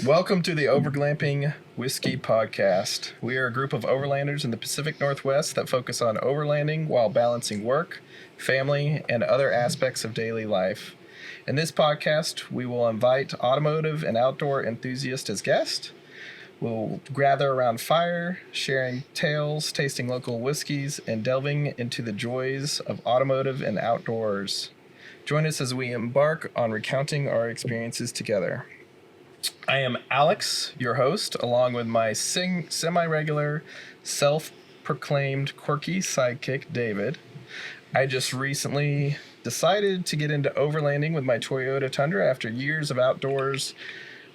Welcome to the Overglamping Whiskey Podcast. We are a group of overlanders in the Pacific Northwest that focus on overlanding while balancing work, family, and other aspects of daily life. In this podcast, we will invite automotive and outdoor enthusiasts as guests. We'll gather around fire, sharing tales, tasting local whiskeys, and delving into the joys of automotive and outdoors. Join us as we embark on recounting our experiences together. I am Alex, your host, along with my semi-regular, self-proclaimed quirky sidekick, David. I just recently decided to get into overlanding with my Toyota Tundra after years of outdoors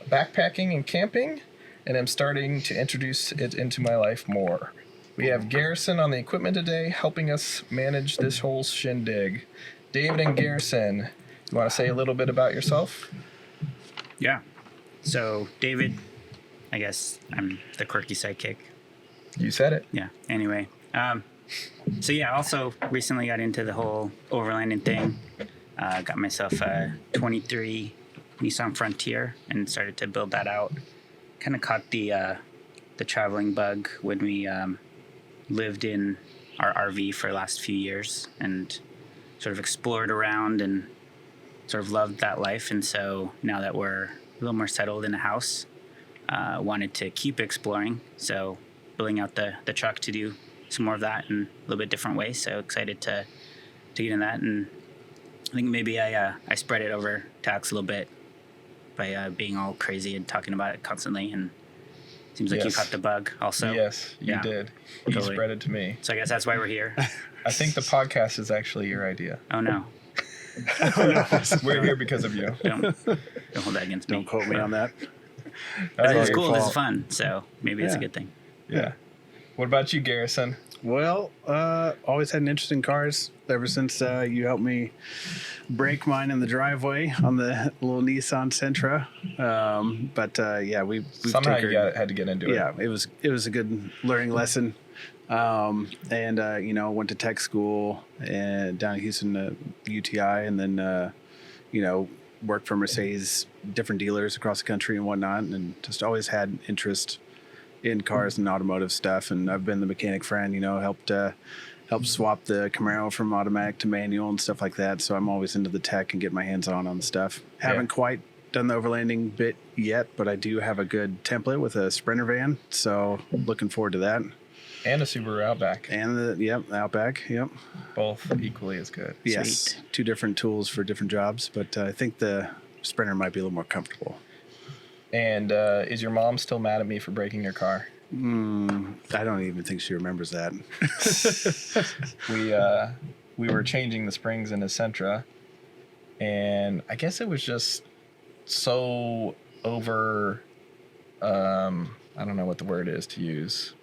backpacking and camping, and I'm starting to introduce it into my life more. We have Garrison on the equipment today, helping us manage this whole shindig. David and Garrison, you want to say a little bit about yourself? Yeah. So, David, I guess I'm the quirky sidekick. You said it. Yeah. Anyway. I also recently got into the whole overlanding thing. Got myself a 23 Nissan Frontier and started to build that out. Kind of caught the traveling bug when we lived in our RV for the last few years and sort of explored around and sort of loved that life. And so now that we're a little more settled in a house, wanted to keep exploring. So building out the truck to do some more of that in a little bit different way. So excited to get in that. And I think maybe I spread it over to Alex a little bit by being all crazy and talking about it constantly. And it seems like you caught the bug also. Yes, you did. You totally spread it to me. So I guess that's why we're here. I think the podcast is actually your idea. Oh, no. We're here because of you. Don't hold that against me. Don't quote me on that. It's cool. This is fun. So maybe it's a good thing. Yeah. What about you, Garrison? Well, always had an interest in cars ever since you helped me break mine in the driveway on the little Nissan Sentra. We've somehow had to get into it. Yeah, it was a good learning lesson. Went to tech school and down in Houston, UTI, and then worked for Mercedes, different dealers across the country and whatnot, and just always had interest in cars and automotive stuff. And I've been the mechanic friend, helped swap the Camaro from automatic to manual and stuff like that. So I'm always into the tech and get my hands on the stuff. Haven't quite done the overlanding bit yet, but I do have a good template with a Sprinter van. So looking forward to that. And a Subaru Outback. And the Outback, yep. Both equally as good. Yes, Sweet. Two different tools for different jobs, but I think the Sprinter might be a little more comfortable. And is your mom still mad at me for breaking your car? I don't even think she remembers that. We were changing the springs in a Sentra, and I guess it was just so over, I don't know what the word is to use.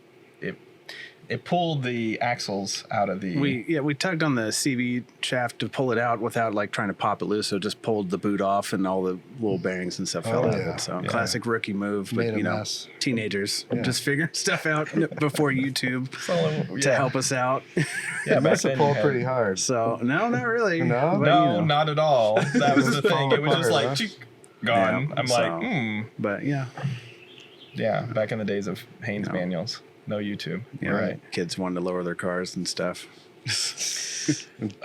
It pulled the axles out of the... We tugged on the CV shaft to pull it out without trying to pop it loose, so it just pulled the boot off and all the little bearings and stuff fell out of it. So classic rookie move, but mess. Teenagers just figuring stuff out before YouTube to help us out. Yeah, it must have pulled pretty hard. So no, not really. No, but, not at all. That was the thing. It was just like gone. Yeah, But yeah, back in the days of Haynes manuals. No YouTube. Yeah, right. Kids wanted to lower their cars and stuff.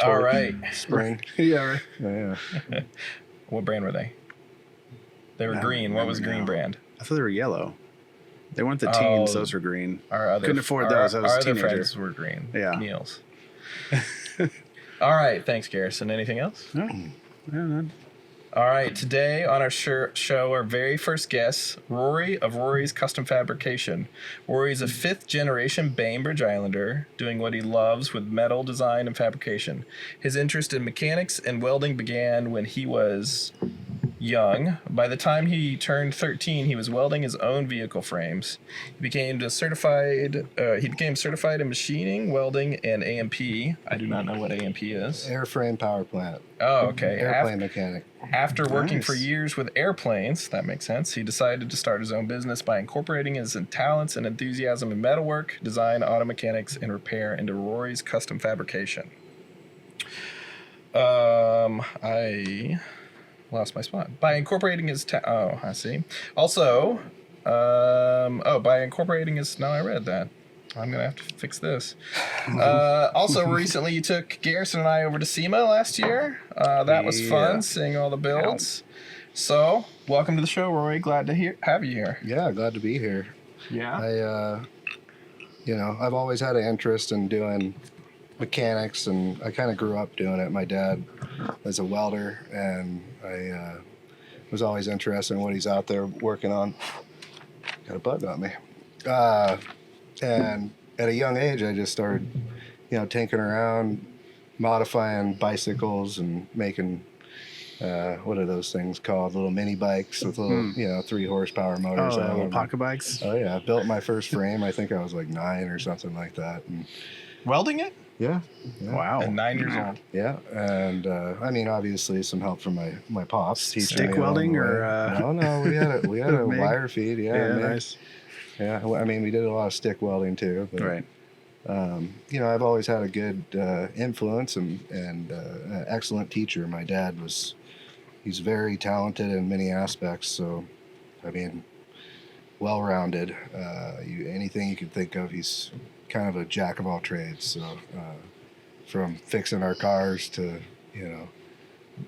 All right. Spring. Yeah, right. Yeah. What brand were they? They were green. What was green brand? I thought they were yellow. They weren't the teens. Those were green. Couldn't afford those. I was a teenager. Other friends were green. Yeah. Meals. All right. Thanks, Garrison. Anything else? No. No. All right, today on our show, our very first guest, Rory of Rory's Custom Fabrication. Rory is a fifth-generation Bainbridge Islander, doing what he loves with metal design and fabrication. His interest in mechanics and welding began when he was young. By the time he turned 13, he was welding his own vehicle frames. He became certified in machining, welding, and AMP. I do not know what AMP is. Airframe power plant. Oh, okay. Airplane mechanic. After working for years with airplanes, that makes sense, he decided to start his own business by incorporating his talents and enthusiasm in metalwork, design, auto mechanics, and repair into Rory's Custom Fabrication. lost my spot. By incorporating his oh, I see. Also, by incorporating his. No, I read that. I'm gonna have to fix this. Also, recently you took Garrison and I over to SEMA last year. That was Yeah. fun, seeing all the builds. So, welcome to the show, Rory. Glad to have you here. Yeah, glad to be here. Yeah. I've always had an interest in doing mechanics, and I kind of grew up doing it. My dad was a welder, and I was always interested in what he's out there working on. Got a bug on me. And at a young age, I just started, tinkering around, modifying bicycles and making, what are those things called? Little mini bikes with little, 3 horsepower motors. on little them. pocket bikes. Oh yeah, I built my first frame. I think I was like 9 or something like that. And Welding it? yeah. Wow. At 9 years old. Yeah, and obviously some help from my pops. teaching Stick me along welding the way. or, No, we had a MIG? wire feed. Yeah, Yeah, MIG. nice. Yeah, we did a lot of stick welding too. But, Right. I've always had a good influence and an excellent teacher. My dad he's very talented in many aspects. So, well-rounded. Anything you could think of, he's kind of a jack of all trades. So, from fixing our cars to,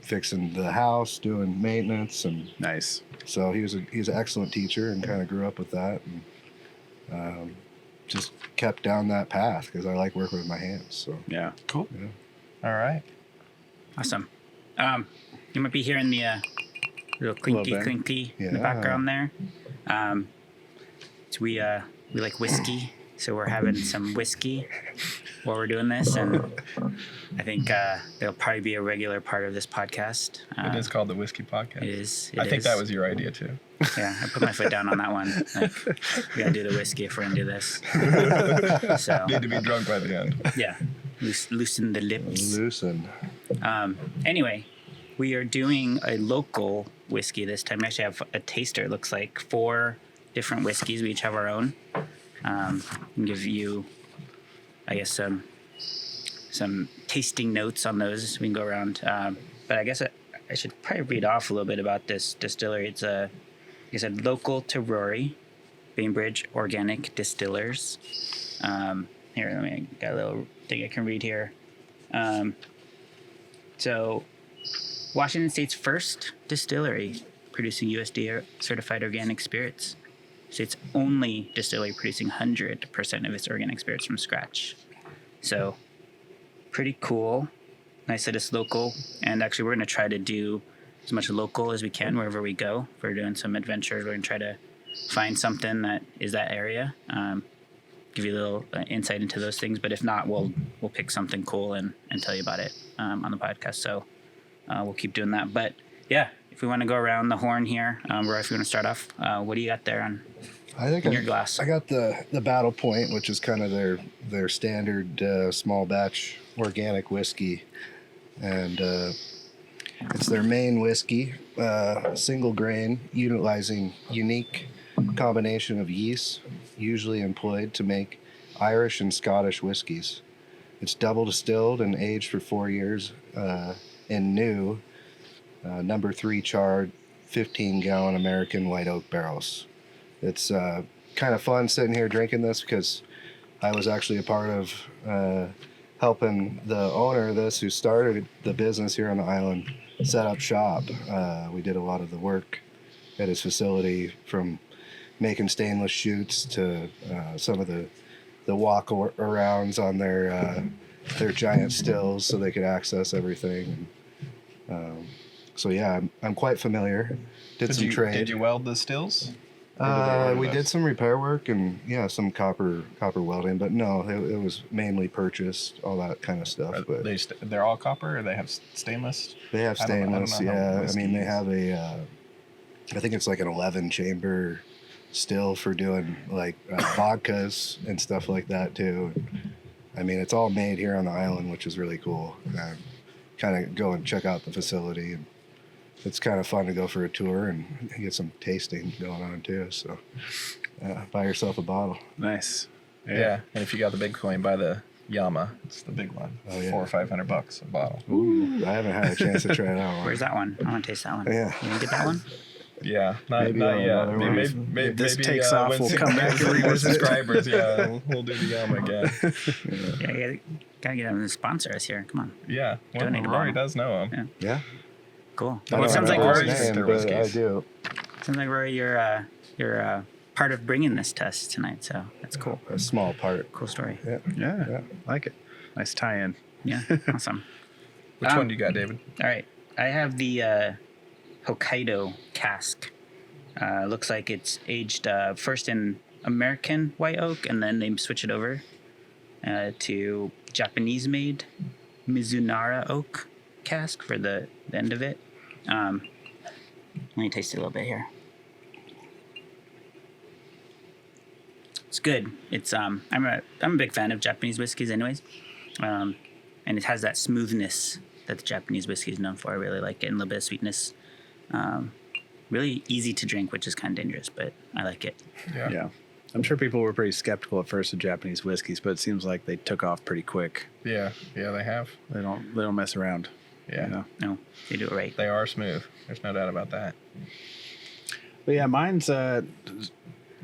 fixing the house, doing maintenance, and Nice. so he was an excellent teacher, and kind of grew up with that, and just kept down that path because I like working with my hands. So Yeah. Cool. Yeah. All right. Awesome. You might be hearing the little clinky bit. clinky in the Yeah. background there. So we like whiskey, so we're having some whiskey while we're doing this, and I think it'll probably be a regular part of this podcast. It is called the Whiskey Podcast. It is. I think that was your idea too. Yeah, I put my foot down on that one. Like, we gotta do the whiskey if we're gonna do this. So Need to be drunk by the end. yeah, loosen the lips. loosen. Anyway, we are doing a local whiskey this time. We actually have a taster. It looks like 4 different whiskeys. We each have our own. Can give you, I guess, some tasting notes on those as we can go around. But I guess I should probably read off a little bit about this distillery. It's like I said, local to Rory, Bainbridge Organic Distillers. Here, got a little thing I can read here. So, Washington State's first distillery producing USDA certified organic spirits. State's only distillery producing 100% of its organic spirits from scratch. So, pretty cool. Nice that it's local. And actually, we're going to try to do as much local as we can wherever we go. If we're doing some adventures, we're going to try to find something that is that area. Give you a little insight into those things. But if not, we'll pick something cool and tell you about it on the podcast. So we'll keep doing that. But yeah, if we want to go around the horn here, Roy, if you want to start off, what do you got there I think in your glass? I got the Battle Point, which is kind of their standard small batch organic whiskey, and it's their main whiskey, single grain, utilizing unique combination of yeast, usually employed to make Irish and Scottish whiskeys. It's double distilled and aged for 4 years in new number 3 charred 15-gallon American white oak barrels. It's kind of fun sitting here drinking this because I was actually a part of helping the owner of this, who started the business here on the island, set up shop. We did a lot of the work at his facility, from making stainless chutes to some of the walk arounds on their giant stills so they could access everything. So yeah, I'm quite familiar. Did some trade. Did you weld the stills? We did some repair work and some copper welding, but no, it was mainly purchased, all that kind of stuff. But They're all copper, or they have stainless? they have I don't know stainless. how Yeah, whiskey they is. have I think it's like an 11 chamber still for doing like vodkas and stuff like that too. It's all made here on the island, which is really cool. Kind of go and check out the facility, and it's kind of fun to go for a tour and get some tasting going on too. So buy yourself a bottle. Nice. Yeah. And if you got the big coin, buy the Yama. It's the big one. Oh, yeah. $400 or $500 a bottle. Ooh, I haven't had a chance to try that one. Where's that one? I want to taste that one. Yeah. You didn't get that one? Yeah, not Maybe not on yet. another one. Maybe This takes off, when we'll some- come back and more revisit. subscribers. Yeah, we'll do the Yama again. Yeah, you gotta get him to sponsor us here. Come on. Yeah, well, Donate a Rory bottle. does know him. Yeah. Cool. I Well, don't it sounds know like his Rory's name, Victor but whiskeys. I do. sounds like Rory, you're part of bringing this to us tonight. So that's cool. A small part. Cool story. Yeah. Yeah, like it. Nice tie-in. Yeah. Awesome. Which one do you got, David? All right. I have the Hokkaido cask. Looks like it's aged first in American white oak, and then they switch it over to Japanese-made Mizunara oak cask for the end of it. Let me taste it a little bit here. It's good. It's I'm a big fan of Japanese whiskeys, anyways, and it has that smoothness that the Japanese whiskey is known for. I really like it, and a little bit of sweetness. Really easy to drink, which is kind of dangerous, but I like it. Yeah. I'm sure people were pretty skeptical at first of Japanese whiskeys, but it seems like they took off pretty quick. Yeah, they have. They don't mess around. Yeah, You know? No, they do it right. they are smooth. There's no doubt about that. But yeah, mine's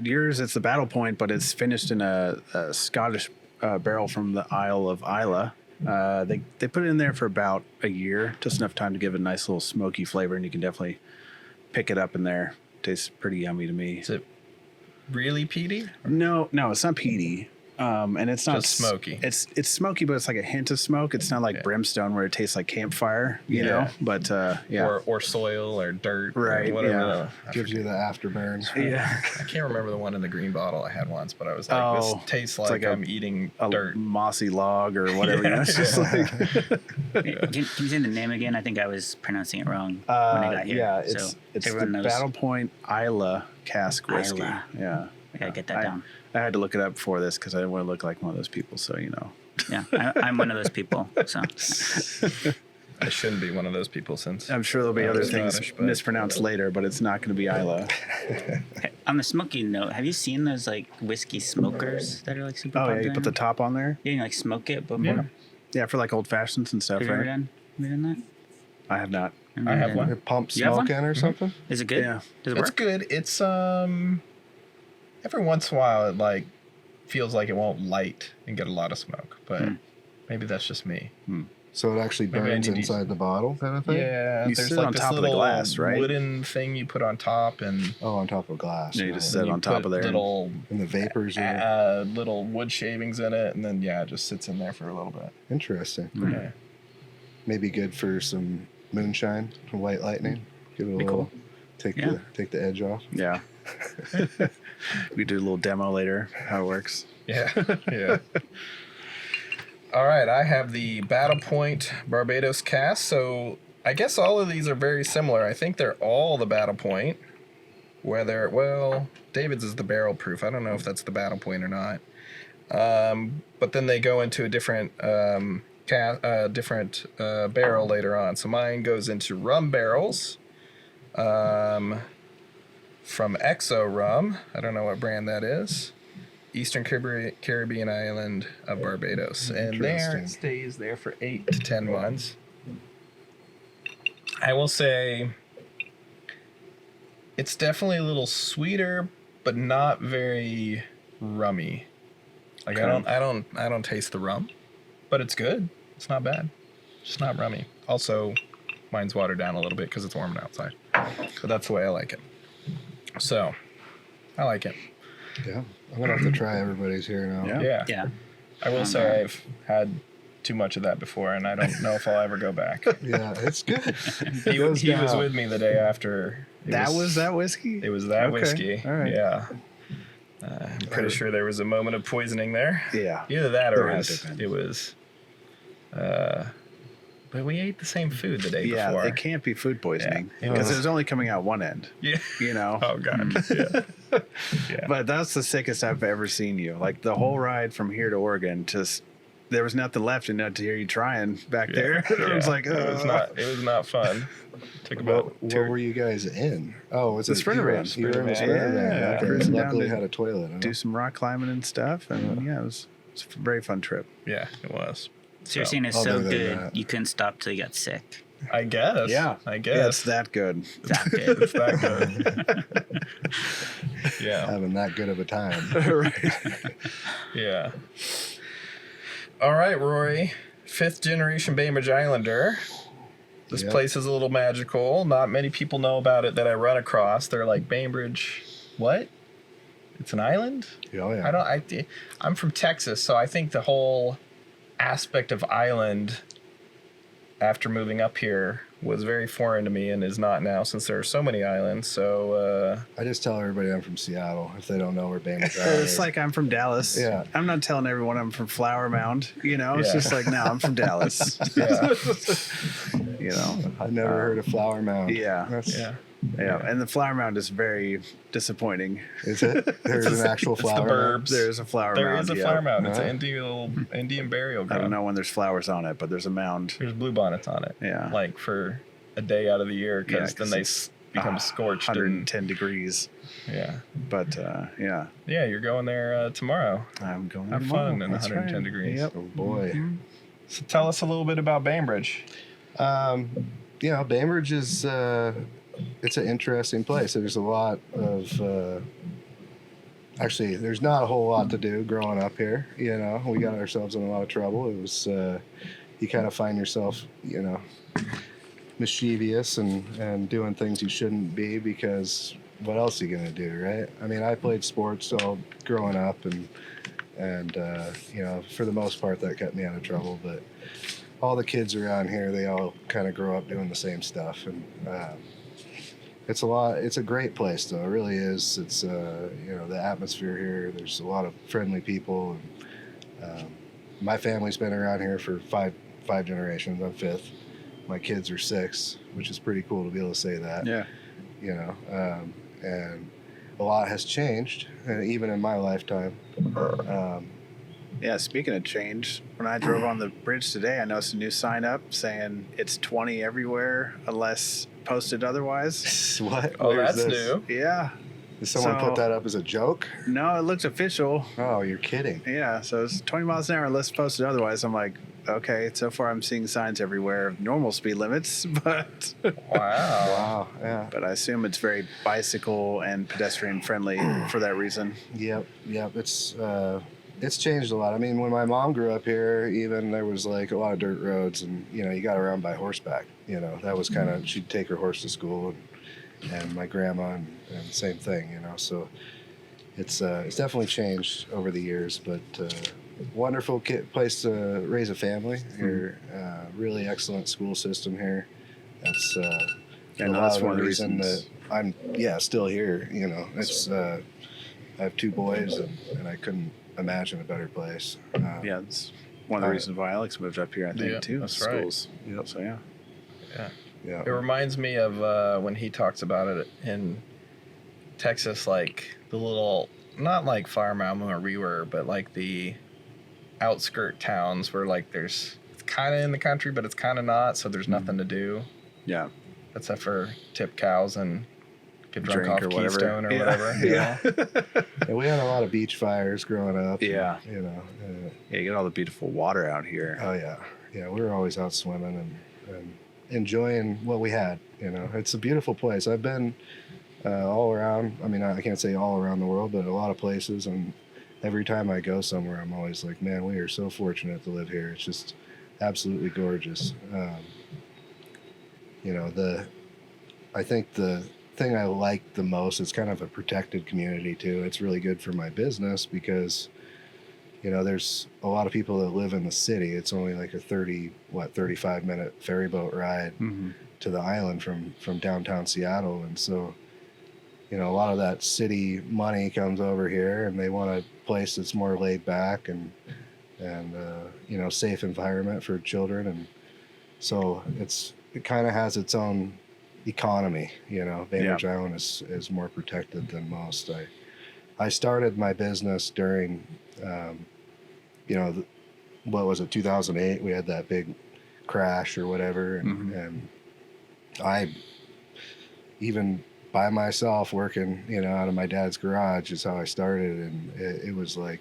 yours. It's the Battle Point, but it's finished in a Scottish barrel from the Isle of Islay. They put it in there for about a year, just enough time to give it a nice little smoky flavor, and you can definitely pick it up in there. Tastes pretty yummy to me. Is it really peaty? No, it's not peaty. And it's not Just smoky. It's smoky, but it's like a hint of smoke. It's not like Yeah. brimstone where it tastes like campfire, you Yeah. know. But yeah, Or soil or dirt. Right, Or whatever. yeah. I Gives you the afterburns. yeah, I can't remember the one in the green bottle I had once, but I was like, Oh, this tastes it's like like I'm eating a dirt. mossy log or whatever. You know, it's just Yeah. like Can you say the name again? I think I was pronouncing it wrong when I got here. yeah, it's so the everyone knows. Battle Point Isla cask whiskey. Islay. Yeah, I gotta get that down. I had to look it up before this because I didn't want to look like one of those people. So you know, Yeah, I'm one of those people. So I shouldn't be one of those people since I'm sure there'll be I'm other things Scottish, but- mispronounced later, but it's not going to be Isla. on the smoky note, have you seen those like whiskey smokers that are like super Oh yeah, popular? you put the top on there. Yeah, you like smoke it, but Yeah. more. Yeah, for like old fashions and stuff, Have you ever right? done? Have you done that? I have not. I have done one. that. It pumps You have smoke one? in or something? Is it good? Yeah. Does it It's work? good. It's every once in a while it like feels like it won't light and get a lot of smoke, but maybe that's just me. So it actually Maybe I burns need to- inside the bottle kind of thing? Yeah, You there's sit like on this top of the little glass, right? wooden thing you put on top, and Oh, on top of glass. Yeah, you right. just then sit you on top put of there. Little And the vapors are little wood shavings in it, and then it just sits in there for a little bit. interesting. Yeah. Maybe good for some moonshine, some white lightning. Give it a Be little, cool. Yeah. take the edge off. Yeah. We do a little demo later how it works. Yeah, yeah. All right, I have the Battle Point Barbados cask. So I guess all of these are very similar. I think they're all the Battle Point. David's is the barrel proof. I don't know if that's the Battle Point or not. But then they go into a different barrel later on. So mine goes into rum barrels. From Exo Rum. I don't know what brand that is. Eastern Caribbean island of Barbados. And there Interesting. it stays there for 8 to 10 months. I will say it's definitely a little sweeter, but not very rummy. Like Okay. I don't taste the rum, but it's good. It's not bad. It's just not rummy. Also, mine's watered down a little bit because it's warm outside. But that's the way I like it. So, I like it. Yeah. I'm going to have to try everybody's here now. Yeah. Yeah. Yeah. I will say I've had too much of that before, and I don't know if I'll ever go back. Yeah, it's good. He was down. with me the day after. That was that whiskey? It was that Okay, whiskey. all right. Yeah. I'm pretty sure there was a moment of poisoning there. Yeah. Either that or There it had was. to have been. It was but we ate the same food the day Yeah, before. it can't be food poisoning Yeah. because it was only coming out one end, Yeah. you know. Oh god. Yeah. Yeah. But that's the sickest I've ever seen you. Like the whole ride from here to Oregon, just there was nothing left and not to hear you trying back there. It was like, it was not fun. Took about What were you guys in? Oh, was The it Sprinter you were- van. You were in the Sprinter Sprinter van. van. Yeah, Okay. cruising down Luckily to had a toilet. Huh? do some rock climbing and stuff, and yeah, it It's a very fun trip. Yeah, it was. Seriously, it's other so than good that- you couldn't stop till you got sick. I guess. Yeah. I Yeah, guess. it's that good. That good. It's that good. Yeah. Having that good of a time. Right. Yeah. All right, Rory. 5th generation Bainbridge Islander. This Yep. place is a little magical. Not many people know about it that I run across. They're like, Bainbridge, what? It's an island? Oh, yeah. I'm from Texas, so I think the whole aspect of island after moving up here was very foreign to me and is not now since there are so many islands. So I just tell everybody I'm from Seattle if they don't know where Bainbridge Island It's is. like I'm from Dallas. Yeah. I'm not telling everyone I'm from Flower Mound. You know, it's Yeah. just like, no, I'm from Dallas. yeah, You know. I've never heard of Flower Mound. Yeah. That's, yeah. Yeah. And the Flower Mound is very disappointing. Is it? There's an actual it's the flower mound? burbs. There is a flower There mound. is a yeah. flower mound. It's an Uh-huh. Indian burial I ground. don't know when there's flowers on it, but there's a mound. There's bluebonnets on it. Yeah. Like for a day out of the year because Yeah, then 'cause they it's, become scorched. And, 110 degrees. yeah. But yeah, Yeah, you're going there tomorrow. I'm going Have tomorrow. fun in That's 110 right. degrees. Yep. Oh, boy. So tell us a little bit about Bainbridge. You know, Bainbridge is it's an interesting place. There's a lot of actually, there's not a whole lot to do growing up here. You know, we got ourselves in a lot of trouble. It was you kind of find yourself, you know, mischievous and doing things you shouldn't be because what else are you gonna do, right? I mean, I played sports all growing up and you know, for the most part, that kept me out of trouble. But all the kids around here, they all kind of grow up doing the same stuff, and it's a lot. It's a great place, though. It really is. It's you know, the atmosphere here. There's a lot of friendly people. And, my family's been around here for five generations. I'm 5th. My kids are 6, which is pretty cool to be able to say that. Yeah. You know, and a lot has changed, even in my lifetime. Yeah, speaking of change, when I drove on the bridge today, I noticed a new sign up saying it's 20 everywhere unless posted otherwise. What? Oh, Where's that's this? new. Yeah. Did someone So- put that up as a joke? No, it looked official. Oh, you're kidding. Yeah, so it's 20 miles an hour unless posted otherwise. I'm like, okay, so far I'm seeing signs everywhere of normal speed limits, but Wow. Wow. Yeah. but I assume it's very bicycle and pedestrian friendly for that reason. Yep. It's changed a lot. I mean, when my mom grew up here, even there was like a lot of dirt roads, and you know, you got around by horseback. You know, that was kind of she'd take her horse to school, and my grandma, and same thing. You know, so it's definitely changed over the years, but wonderful place to raise a family here. Really excellent school system here. That's And a lot that's of one of the reason reasons. that I'm still here. You know, it's I have 2 boys, and I couldn't imagine a better place. Yeah, it's one of the reasons why Alex moved up here, I think, Yeah, too. that's Schools. Yep. So, yeah. Yeah. It reminds me of when he talks about it in Texas, like the little, not like Flower Mound where we were, but like the outskirt towns where like it's kind of in the country, but it's kind of not. So there's nothing to do Yeah. except for tip cows and get drunk Drink off or whatever. Keystone or Yeah. whatever. you Yeah. know? Yeah, we had a lot of beach fires growing up. Yeah. You know. Yeah, you get all the beautiful water out here. Oh yeah. Yeah, we were always out swimming and enjoying what we had. You know, it's a beautiful place. I've been all around. I mean, I can't say all around the world, but a lot of places. And every time I go somewhere, I'm always like, man, we are so fortunate to live here. It's just absolutely gorgeous. You know, I think the thing I like the most is kind of a protected community too. It's really good for my business because, you know, there's a lot of people that live in the city. It's only like a 35-minute ferry boat ride Mm-hmm. to the island from downtown Seattle. And so, you know, a lot of that city money comes over here and they want a place that's more laid back and you know, safe environment for children. And so it kind of has its own economy. You know, Bainbridge Island is more protected than most. I started my business during, you know, what was it, 2008? We had that big crash or whatever, and I, even by myself working, you know, out of my dad's garage is how I started, and it was like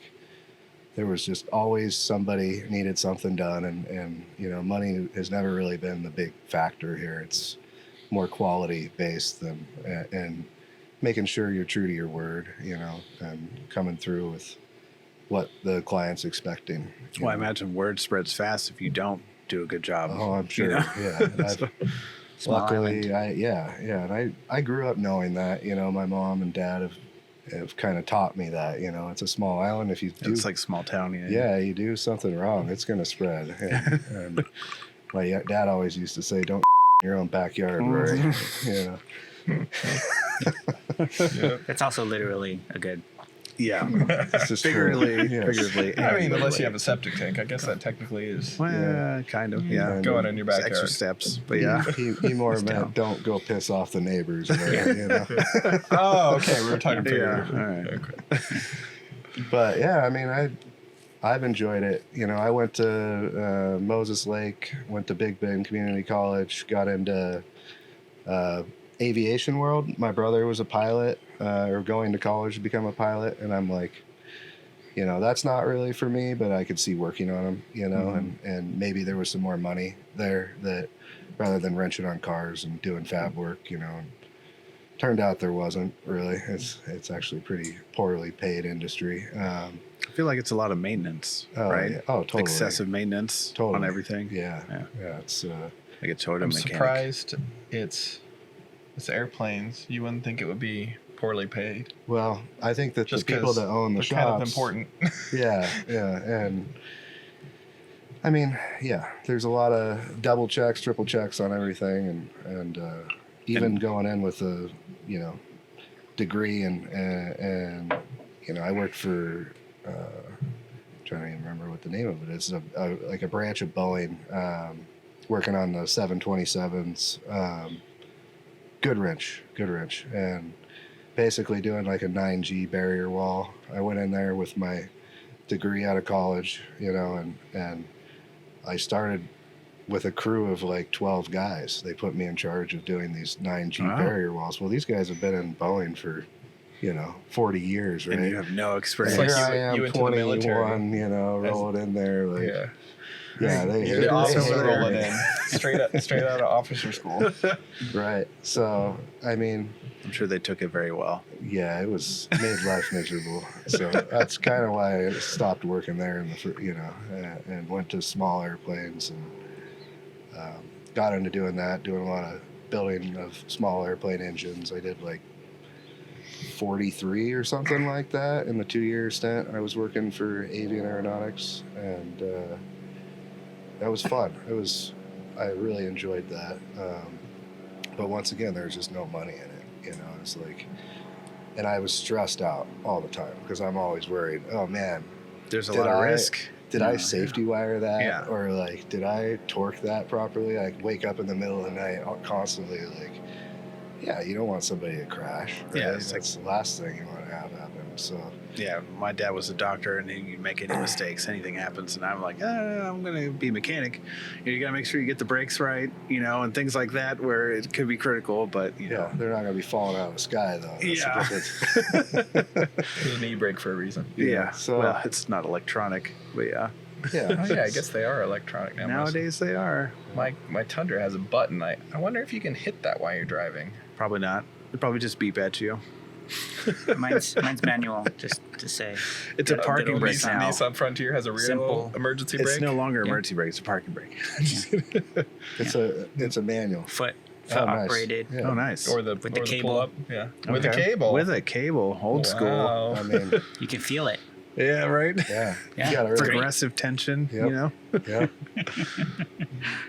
there was just always somebody needed something done, and money has never really been the big factor here. It's more quality based than and making sure you're true to your word, and coming through with what the client's expecting. Well, I imagine word spreads fast if you don't do a good job. Oh, I'm sure. Yeah. Luckily, and I grew up knowing that. My mom and dad have kind of taught me that. It's a small island. If you do, It's like small town. you do something wrong, it's going to spread. And my dad always used to say, "Don't in your own backyard, Rory." That's also literally a good. Yeah. It's just Figuratively. figuratively. I mean, unless you have a septic tank, I guess that technically is Well, kind of. Yeah. going in your It's backyard. extra steps, but yeah. He more meant don't go piss off the neighbors. There, Oh, okay. We were talking Yeah. figuratively. All right. Okay. But yeah, I mean, I've enjoyed it. I went to Moses Lake, went to Big Bend Community College, got into aviation world. My brother was a pilot, or going to college to become a pilot, and I'm like, that's not really for me, but I could see working on them, and maybe there was some more money there that rather than wrenching on cars and doing fab work, and turned out there wasn't really. It's actually pretty poorly paid industry. I feel like it's a lot of maintenance, right? Yeah. Oh, totally. Excessive maintenance on everything. Yeah. It's Like a totem I'm mechanic. surprised it's airplanes. You wouldn't think it would be poorly paid. well, I think that Just the people 'cause that own the they're shops, kind of important. yeah, and I mean, there's a lot of double checks, triple checks on everything, and even going in with a degree, and I worked for trying to even remember what the name of it is. Like a branch of Boeing, working on the 727s. Good wrench, and basically doing like a 9G barrier wall. I went in there with my degree out of college, and I started with a crew of like 12 guys. They put me in charge of doing these 9G barrier walls. Well, these guys have been in Boeing for 40 years, right? And you have no experience. It's Here like I am, you went to the 21, military. rolling in there, like, Yeah. they The hate officer it. rolling in, straight out of officer school. Right. So, I mean, I'm sure they took it very well. yeah, it was made life miserable. So that's kind of why I stopped working there and went to small airplanes and got into doing a lot of building of small airplane engines. I did like 43 or something like that in the 2-year stint I was working for aeronautics, and that was fun. I really enjoyed that. But once again, there's just no money in it. It's like, and I was stressed out all the time because I'm always worried. Oh man, There's a lot of risk. Did I safety wire that? Yeah. Or like, did I torque that properly? I wake up in the middle of the night constantly like, yeah, you don't want somebody to crash. Right? Yeah, it's that's the last thing you want to have happen. So Yeah, my dad was a doctor, and you make any mistakes, anything happens, and I'm like, I'm going to be a mechanic. You got to make sure you get the brakes right, and things like that, where it could be critical. But yeah, they're not going to be falling out of the sky though. Yeah. There's an e-brake for a reason. yeah. So- Well, it's not electronic, but yeah. Yeah. Oh yeah, I guess they are electronic now. Nowadays they are. My Tundra has a button. I wonder if you can hit that while you're driving. Probably not. They probably just beep at you. Mine's manual, just to say. It's a Good parking old brake Nissan. now. Nissan Frontier has a rear Simple. emergency It's brake. no longer Yeah. emergency brake. It's a parking brake. It's a manual. Foot Oh, nice. operated. Yeah. Oh, nice. Or the With the or cable. pull-up. Yeah, with a Okay. cable. With a cable. Old school. Wow. I mean, You can feel it. Yeah, right? yeah. Yeah. You gotta really, Progressive tension, Yep. Yeah.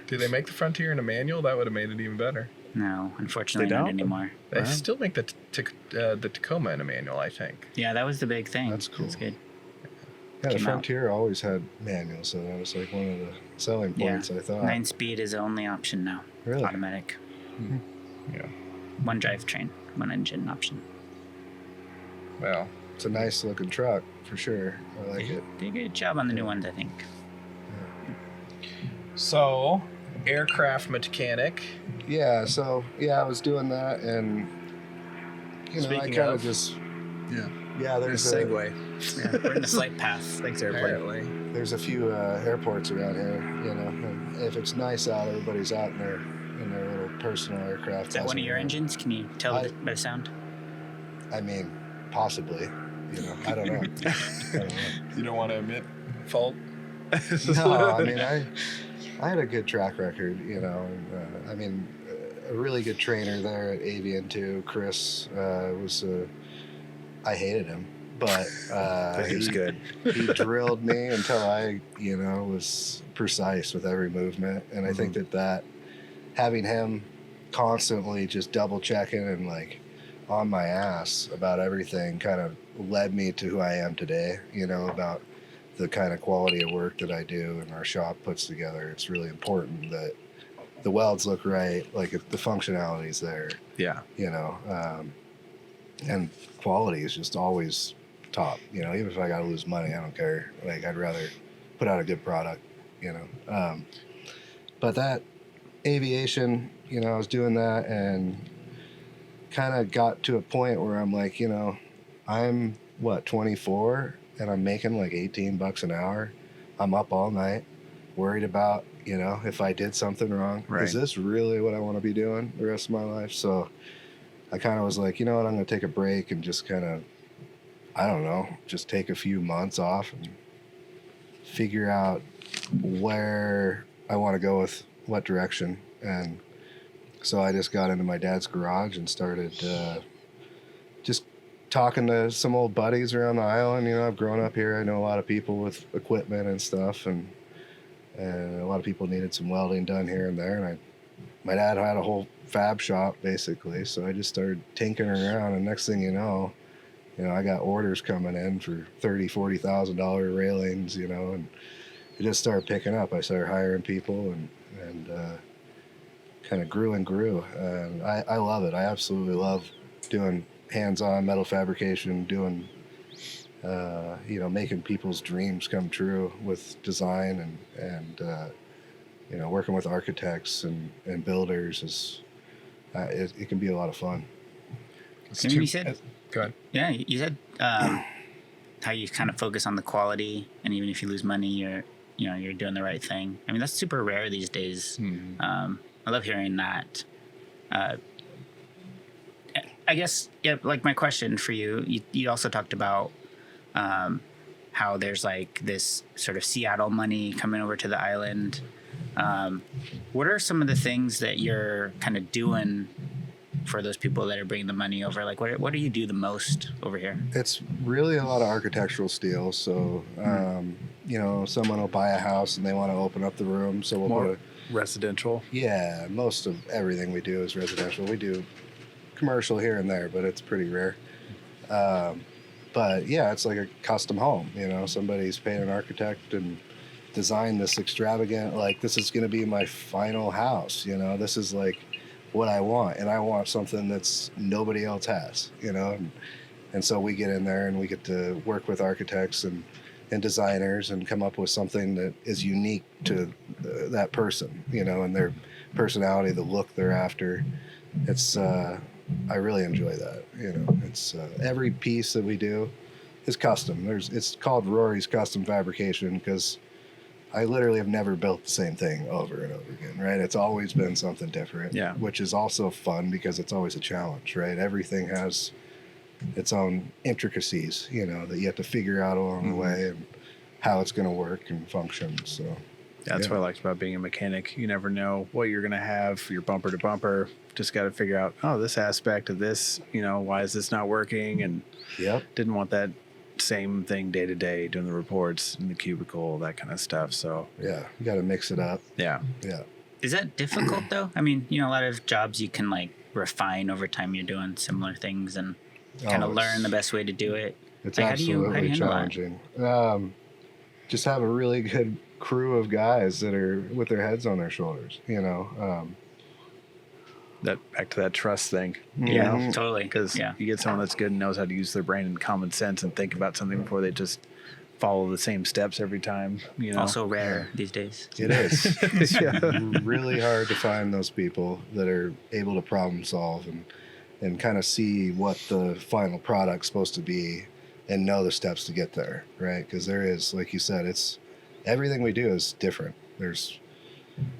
Do they make the Frontier in a manual? That would have made it even better. No, unfortunately They not don't? anymore. They Wow. still make the Tacoma in a manual, I think. Yeah, that was the big thing. That's cool. That's good. Yeah, the Came out. Frontier always had manual, so that was like one of the selling Yeah. points, I thought. 9-speed is the only option now. Really? Automatic. Yeah. One drivetrain, one engine option. Well, It's a nice looking truck for sure. I like it. Did a good job on the new ones, I think. so aircraft mechanic. Yeah, so I was doing that, and I Speaking kind of. of just Yeah, There's there's a a, segue. We're in the flight path. Thanks, airplane. Apparently. there's a few airports around here, you know. And if it's nice out, everybody's out in their little personal aircraft. Is that one of your engines? Can you tell I- by the sound? I mean, possibly. You know, I don't know. I don't know. You don't want to admit fault? No, I mean, I had a good track record, you know. And, I mean, a really good trainer there at Avian too. Chris was. I hated him, but He was good. He drilled me until I, you know, was precise with every movement. And I think that having him constantly just double checking and like on my ass about everything kind of led me to who I am today. You know, about the kind of quality of work that I do and our shop puts together. It's really important that the welds look right, like if the functionality is there, Yeah. you know, and quality is just always top, you know, even if I got to lose money, I don't care. Like I'd rather put out a good product, you know. But that aviation, you know, I was doing that and kind of got to a point where I'm like, you know, I'm 24 and I'm making like $18 an hour. I'm up all night worried about, you know, if I did something wrong, Right. is this really what I want to be doing the rest of my life? So I kind of was like, you know what, I'm going to take a break and just kind of, I don't know, just take a few months off and figure out where I want to go with what direction. And so I just got into my dad's garage and started just talking to some old buddies around the island. You know, I've grown up here. I know a lot of people with equipment and stuff, and a lot of people needed some welding done here and there. And my dad had a whole fab shop basically, so I just started tinkering around. And next thing you know, I got orders coming in for $30,000-$40,000 railings. You know, and it just started picking up. I started hiring people and kind of grew and grew. And I love it. I absolutely love doing hands-on metal fabrication, doing, making people's dreams come true with design and working with architects and builders is, it can be a lot of fun. And you said, Go ahead. yeah, you said how you kind of focus on the quality, and even if you lose money, you're doing the right thing. I mean, that's super rare these days. I love hearing that. I guess, yeah, like my question for you also talked about how there's like this sort of Seattle money coming over to the island. What are some of the things that you're kind of doing for those people that are bringing the money over? Like, what do you do the most over here? It's really a lot of architectural steel. So, someone will buy a house and they want to open up the room. So we'll More put residential. yeah, most of everything we do is residential. We do commercial here and there, but it's pretty rare. But yeah, it's like a custom home. Somebody's paid an architect and designed this extravagant, like, this is going to be my final house. This is like what I want, and I want something that's nobody else has. And so we get in there and we get to work with architects and designers and come up with something that is unique to that person, and their personality, the look they're after. It's I really enjoy that. It's every piece that we do is custom. It's called Rory's Custom Fabrication because I literally have never built the same thing over and over again, right? It's always been something different, Yeah. which is also fun because it's always a challenge, right? Everything has its own intricacies, that you have to figure out along the way and how it's going to work and function. So That's what I liked about being a mechanic. You never know what you're going to have for your bumper to bumper. Just got to figure out, this aspect of this, why is this not working? And didn't want that same thing day to day, doing the reports in the cubicle, that kind of stuff. So yeah, you got to mix it up. yeah. Is that difficult though? I mean, a lot of jobs you can like refine over time. You're doing similar things and kind of learn the best way to do it. It's Like, how do you absolutely handle that? challenging. Just have a really good crew of guys that are with their heads on their shoulders, That back to that trust thing. Yeah, totally. Because yeah. you get someone that's good and knows how to use their brain and common sense and think about something before they just follow the same steps every time. Also rare these days. It is. It's really hard to find those people that are able to problem solve and kind of see what the final product's supposed to be and know the steps to get there, right? Because there is, like you said, it's everything we do is different.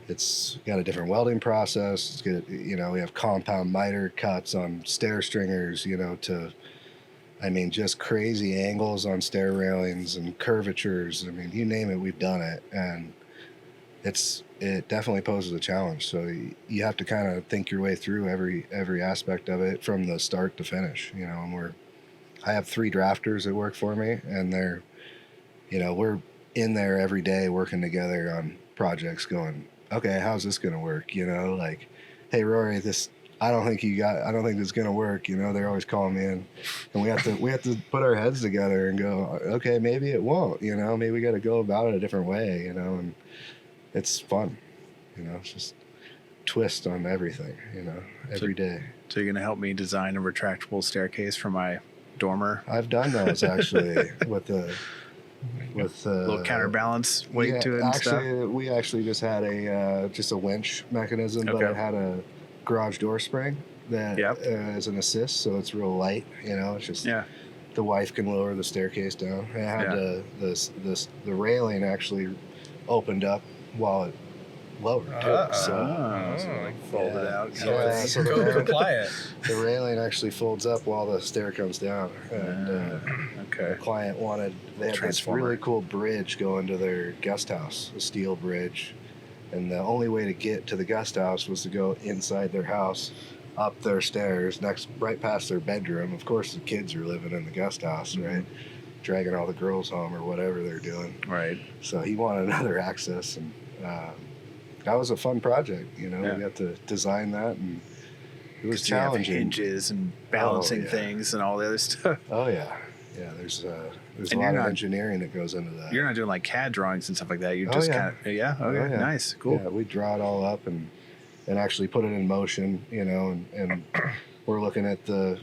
It's got a different welding process. It's good, we have compound miter cuts on stair stringers, just crazy angles on stair railings and curvatures. I mean, you name it, we've done it, and it definitely poses a challenge. So you have to kind of think your way through every aspect of it from the start to finish. And I have 3 drafters that work for me, and we're in there every day working together on projects going, okay, how's this going to work? Like, hey, Rory, I don't think this is going to work. They're always calling me in, and we have to put our heads together and go, okay, maybe it won't, maybe we got to go about it a different way, and it's fun, it's just twist on everything, every day. So you're going to help me design a retractable staircase for my dormer? I've done those actually with a little counterbalance weight to it and stuff? We actually just had a winch mechanism, but it had a garage door spring that as an assist, so it's real light. It's just the wife can lower the staircase down. It had the railing actually opened up while it lowered too. So fold it out. So code compliant. The railing actually folds up while the stair comes down. And the client they had this really cool bridge going to their guest house, a steel bridge. And the only way to get to the guest house was to go inside their house, up their stairs, right past their bedroom. Of course, the kids are living in the guest house, right? Dragging all the girls home or whatever they're doing. Right. So he wanted another access, and that was a fun project. We got to design that, and it was challenging. Hinges and balancing things and all the other stuff. Oh yeah. There's a lot of engineering that goes into that. You're not doing like CAD drawings and stuff like that. You're just kind of nice, cool. Yeah, we draw it all up and actually put it in motion. And we're looking at the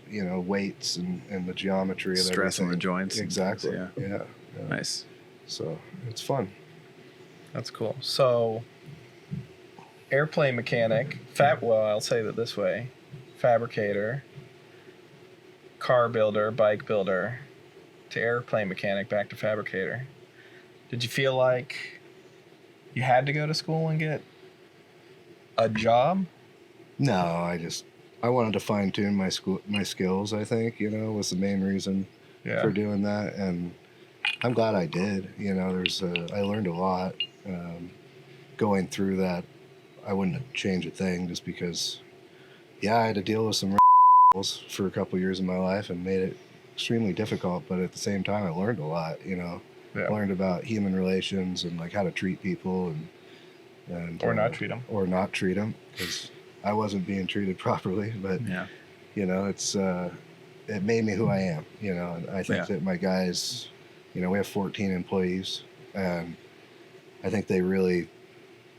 weights and the geometry of stress everything. on the joints. Exactly. Yeah. Nice. So it's fun. That's cool. So, airplane mechanic, I'll say that this way, fabricator, car builder, bike builder, to airplane mechanic, back to fabricator. Did you feel like you had to go to school and get a job? No, I wanted to fine tune my skills. I think was the main reason for doing that, and I'm glad I did. I learned a lot going through that. I wouldn't change a thing just because. I had to deal with some for a couple years of my life and made it extremely difficult, but at the same time I learned a lot. I learned about human relations and like how to treat people and not treat them because I wasn't being treated properly, but it's it made me who I am. And I think that my guys, we have 14 employees, and I think they really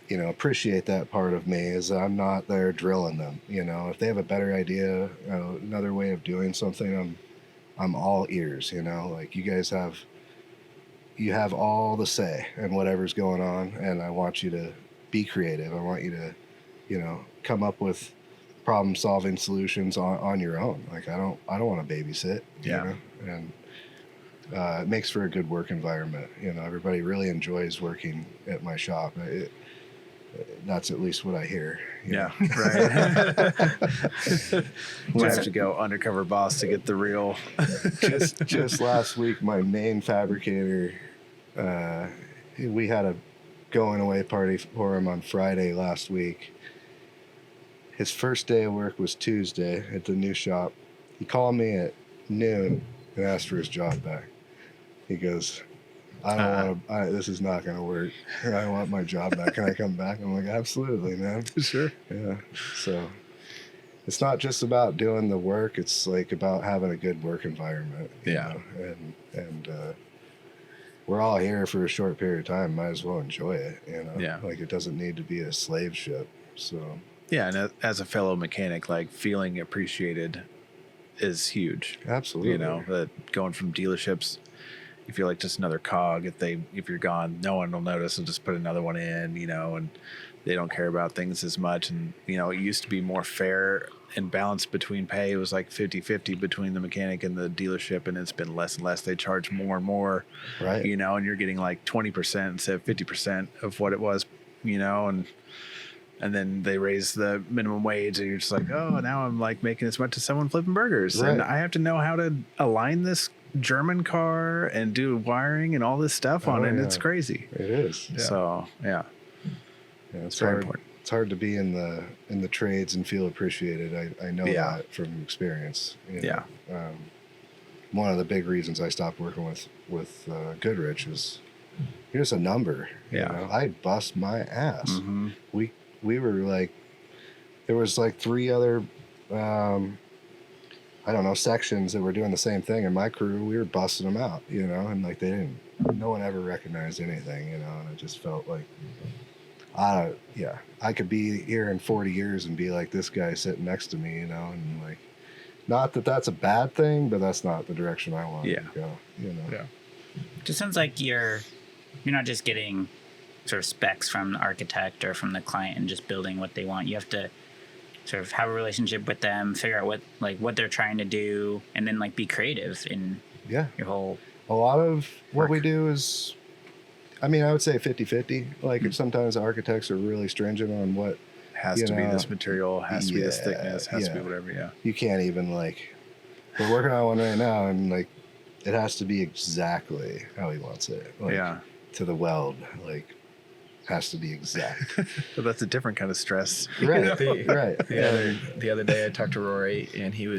appreciate that part of me, is I'm not there drilling them. If they have a better idea, another way of doing something, I'm all ears. Like you guys you have all the say in whatever's going on, and I want you to be creative. I want you to, come up with problem-solving solutions on your own. Like I don't want to babysit. And it makes for a good work environment. Everybody really enjoys working at my shop. That's at least what I hear. Yeah, right. We'll have to go undercover boss to get the real. just last week, my main fabricator, we had a going away party for him on Friday last week. His first day of work was Tuesday at the new shop. He called me at noon and asked for his job back. He goes, I don't want to, this is not going to work. I want my job back. Can I come back? I'm like, absolutely, man. Sure. Yeah. So it's not just about doing the work. It's like about having a good work environment. You know? And we're all here for a short period of time. Might as well enjoy it. Like it doesn't need to be a slave ship. So. Yeah. And as a fellow mechanic, like feeling appreciated is huge. Absolutely. That going from dealerships, you feel like just another cog. If you're gone, no one will notice. They'll just put another one in, and they don't care about things as much. And, it used to be more fair and balanced between pay. It was like 50-50 between the mechanic and the dealership, and it's been less and less. They charge more and more, Right. and you're getting like 20% instead of 50% of what it was, and then they raise the minimum wage, and you're just like, oh, now I'm like making as much as someone flipping burgers. Right. And I have to know how to align this German car and do wiring and all this stuff on it. And it's crazy. It is. Yeah. So, yeah. Yeah, it's Very hard. important. It's hard to be in the trades and feel appreciated. I know Yeah. that from experience. Yeah. One of the big reasons I stopped working with Goodrich is you're just a number. Yeah. I bust my ass. Mm-hmm. We were like, there was like 3 other, I don't know, sections that were doing the same thing. And my crew, we were busting them out, and like no one ever recognized anything, and it just felt like, I could be here in 40 years and be like this guy sitting next to me, and like, not that that's a bad thing, but that's not the direction I want to go, Yeah. It sounds like you're not just getting sort of specs from the architect or from the client and just building what they want. You have to sort of have a relationship with them, figure out what they're trying to do, and then like be creative in Yeah. your whole A lot of what work. we do is, I would say 50-50. Like, if sometimes architects are really stringent on what Has to be this material, has to be this Yeah, thickness, has to be yeah. whatever. Yeah. you can't even, like, we're working on one right now, and like, it has to be exactly how he wants it. Like, Yeah. to the weld, like, has to be exact. But that's a different kind of stress. Right. The- Right. The other day I talked to Rory, and you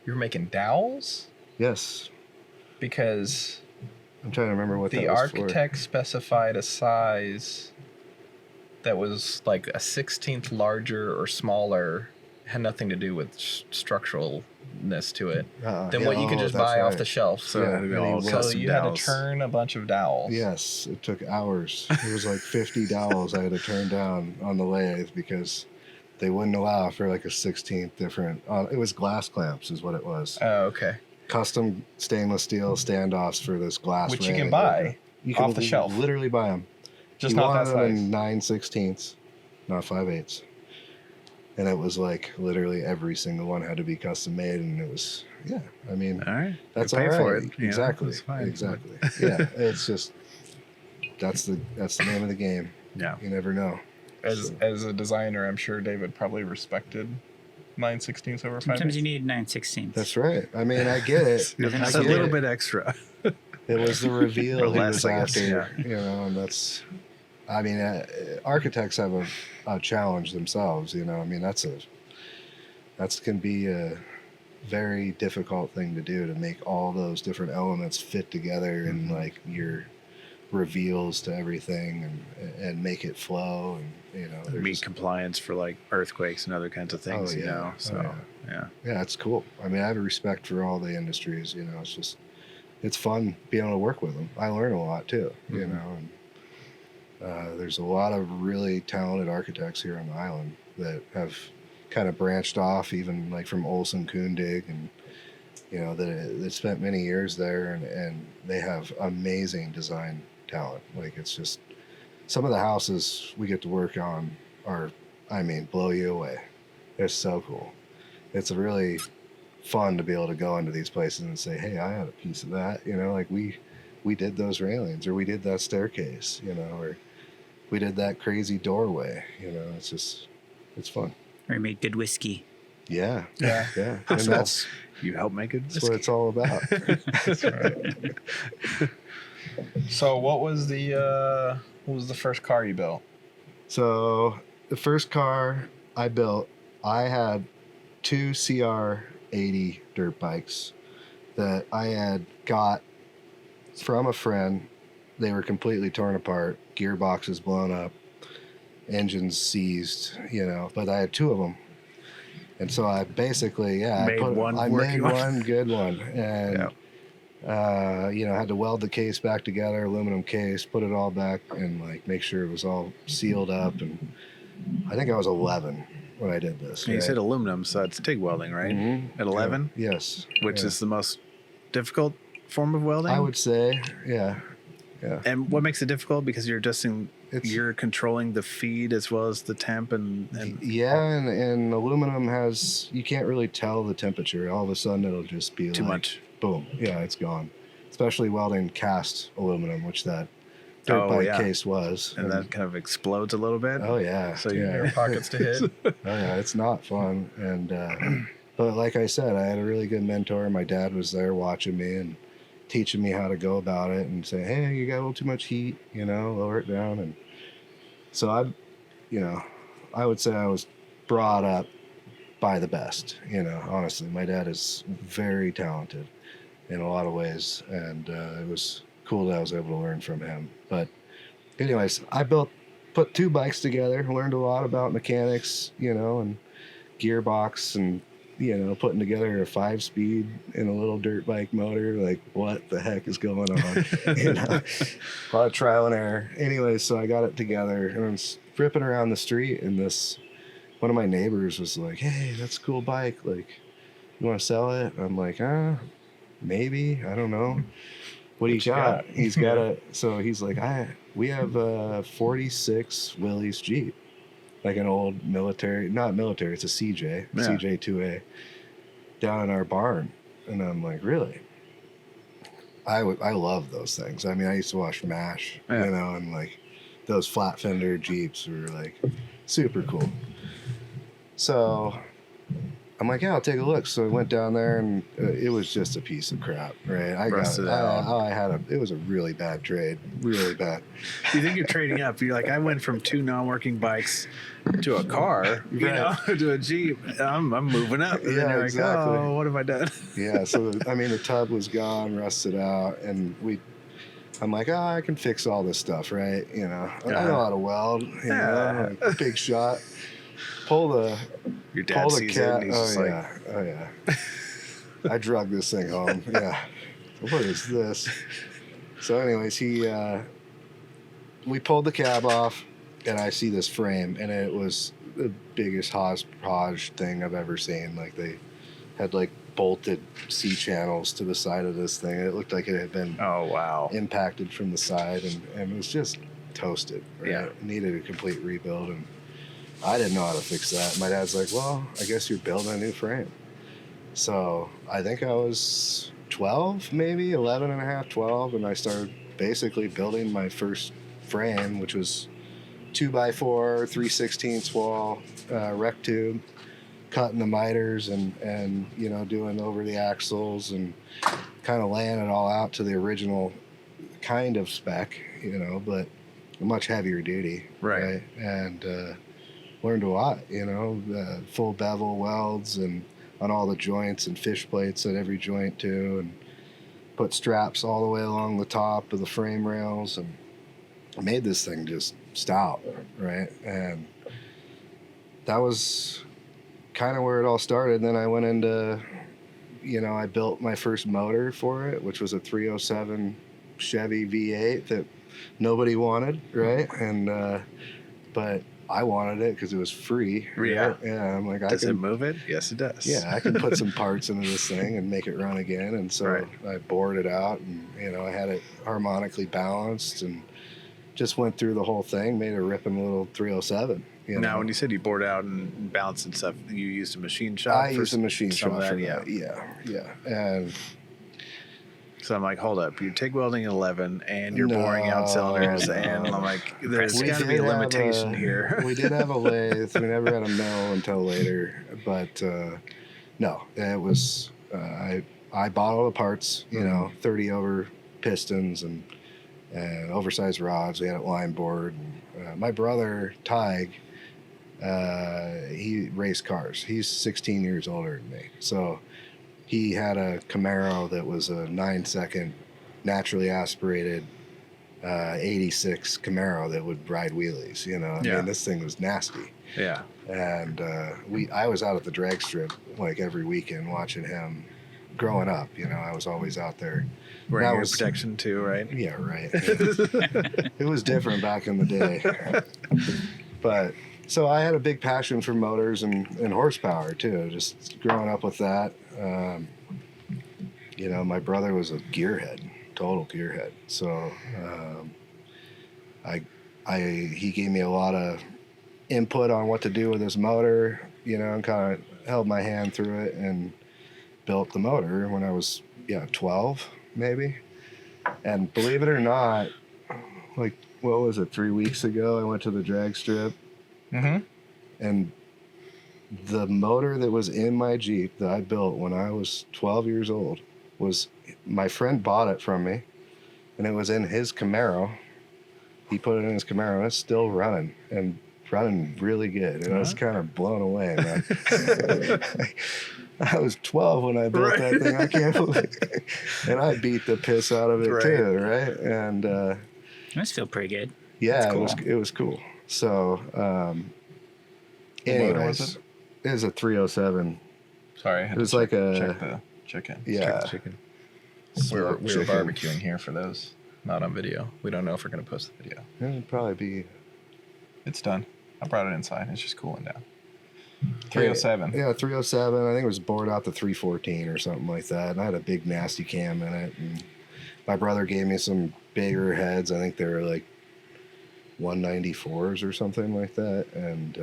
were making dowels? Yes. Because I'm trying to remember what the that was architect specified a size that was like a 16th larger or smaller, had nothing to do with structuralness to it, for. than what you could just buy off the shelf. So Yeah, it had to be I mean, all So custom you had dowels. to turn a bunch of dowels. Yes, it took hours. It was like 50 dowels I had to turn down on the lathe because they wouldn't allow for like a 16th different. It was glass clamps, is what it was. Oh, okay. Custom stainless steel standoffs for this glass. Which you can railing. buy You off the shelf. Literally buy them. Just He not that wanted them size. in 9/16, not 5/8. And it was like literally every single one had to be custom made, and it was All right. that's You all pay right. for it. Exactly. That's fine. Exactly. Yeah, it's just that's the name of the game. Yeah. You never know. As a designer, I'm sure David probably respected 9/16 over 5. Sometimes you need 9/16. That's right. I get it. Nothing I It's like a get little it. bit extra. It was the reveal Or he less, was I guess, after, and that's. Architects have a challenge themselves. That's can be a very difficult thing to do, to make all those different elements fit together and like your reveals to everything and make it flow, and they're Meet just- compliance for like earthquakes and other kinds of things, Oh, yeah. So, Oh, yeah. yeah, it's cool. I have a respect for all the industries. It's fun being able to work with them. I learn a lot too. And there's a lot of really talented architects here on the island that have kind of branched off, even like from Olson Kundig, and that spent many years there, and they have amazing design talent. Like, it's just some of the houses we get to work on are, blow you away. They're so cool. It's really fun to be able to go into these places and say, hey, I had a piece of that, like we did those railings, or we did that staircase, or we did that crazy doorway. It's fun. Or you made good whiskey. Yeah. Yeah. Yeah. And that's You help make it. what it's all about. That's right. So what was the first car you built? So the first car I built, I had 2 CR80 dirt bikes that I had got from a friend. They were completely torn apart, gearboxes blown up, engines seized, but I had 2 of them. And so I basically, I Made one made working one. one good one. And, had to weld the case back together, aluminum case, put it all back, and like make sure it was all sealed up. And I think I was 11 when I did this. You right? said aluminum, so it's TIG welding, right? Mhm. At 11, Yes. which Yeah. is the most difficult form of welding? I would say, yeah. And what makes it difficult? Because you're adjusting, It's- you're controlling the feed as well as the temp and Yeah, and aluminum you can't really tell the temperature. All of a sudden, it'll just be too like, much. boom, yeah, it's gone. Especially welding cast aluminum, which that dirt bike case was. And that kind of explodes a little bit. Oh yeah, So Air pockets to hit. Oh yeah, it's not fun. And but like I said, I had a really good mentor. My dad was there watching me and teaching me how to go about it and say, hey, you got a little too much heat, lower it down. And so I would say I was brought up by the best. Honestly, my dad is very talented in a lot of ways, and it was cool that I was able to learn from him. But anyways, put two bikes together, learned a lot about mechanics, and gearbox, and putting together a 5-speed in a little dirt bike motor. Like, what the heck is going on? A lot of trial and error. Anyways, so I got it together, and I was ripping around the street, and one of my neighbors was like, hey, that's a cool bike. Like, you want to sell it? I'm like, maybe. I don't know. What do you got? He's got so he's like, we have a 46 Willys Jeep. Like an old not military, it's a CJ, CJ 2A, down in our barn. And I'm like, really? I love those things. I mean, I used to watch MASH, and like those flat fender Jeeps were like super cool. So I'm like, yeah, I'll take a look. So I went down there, and it was just a piece of crap, right? Rusted out. It was a really bad trade, really bad. You think you're trading up. You're like, I went from 2 non-working bikes to a car, to a Jeep. I'm moving up. And then you're exactly. Like, oh, what have I done? Yeah, so I mean, the tub was gone, rusted out, and I'm like, I can fix all this stuff, right? I know how to weld, big shot. Your dad sees it, and he's just like, oh yeah. I drug this thing home. Yeah. What is this? So anyways, we pulled the cab off, and I see this frame, and it was the biggest hodgepodge thing I've ever seen. Like, they had like bolted C channels to the side of this thing. It looked like it had been impacted from the side, and it was just toasted. Right? Yeah. It needed a complete rebuild, and I didn't know how to fix that. My dad's like, well, I guess you're building a new frame. So I think I was 12, maybe 11 and a half, 12, and I started basically building my first frame, which was 2x4, 3/16 wall, rec tube, cutting the miters and doing over the axles and kind of laying it all out to the original kind of spec, but much heavier duty. Right. And learned a lot, full bevel welds and on all the joints, and fish plates at every joint too, and put straps all the way along the top of the frame rails, and I made this thing just stout, right? And that was kind of where it all started. And then I went into, I built my first motor for it, which was a 307 Chevy V8 that nobody wanted, right? And but I wanted it because it was free. Yeah. Right? Yeah. I'm like, does it move it? Yes, it does. Yeah, I can put some parts into this thing and make it run again. And so I bored it out, and I had it harmonically balanced, and just went through the whole thing, made a ripping little 307. Now, when you said you bored out and balanced and stuff, you used a machine shop? I used a machine shop for that. Yeah. And so I'm like, hold up, you're TIG welding 11 and you're boring out cylinders, and I'm like, there's got to be a limitation here. We did have a lathe. We never had a mill until later, but no, it was I bought all the parts, 30 over pistons and oversized rods. We had it line board. My brother Tig, he raced cars. He's 16 years older than me, so he had a Camaro that was a 9-second naturally aspirated 86 Camaro that would ride wheelies. I mean, this thing was nasty. Yeah. And I was out at the drag strip like every weekend watching him. Growing up, I was always out there. Wearing ear protection too, right? Yeah, right. It was different back in the day. But so I had a big passion for motors and horsepower too, just growing up with that. my brother was a gearhead, total gearhead. So he gave me a lot of input on what to do with his motor, and kind of held my hand through it and built the motor when I was 12 maybe. And believe it or not, like, what was it, 3 weeks ago I went to the drag strip, and the motor that was in my Jeep that I built when I was 12 years old was, my friend bought it from me, and it was in his Camaro. He put it in his Camaro, and it's still running, and running really good. And I was kind of blown away, man. I was 12 when I built that thing. I can't believe it. And I beat the piss out of it too, right? And It must feel pretty good. yeah, cool. it was cool. So, anyways, it was a 307. Sorry, I had It was to like check the chicken. Yeah. Check the chicken. We were Chicken. barbecuing here for those, not on video. We don't know if we're going to post the video. It'd probably be It's done. I brought it inside. It's just cooling down. 307. Yeah, 307. I think it was bored out to 314 or something like that. And I had a big nasty cam in it. And my brother gave me some bigger heads. I think they were like 194s or something like that. And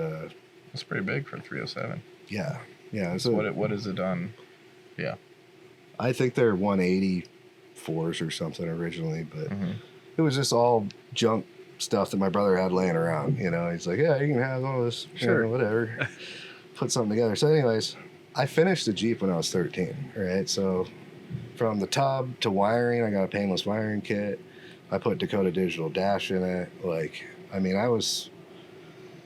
It's pretty big for 307. yeah. So what is it on? Yeah. I think they're 184s or something originally, but it was just all junk stuff that my brother had laying around. He's like, yeah, you can have all this, whatever. Put something together. So, anyways, I finished the Jeep when I was 13, right? So, from the tub to wiring, I got a painless wiring kit. I put Dakota Digital Dash in it. I was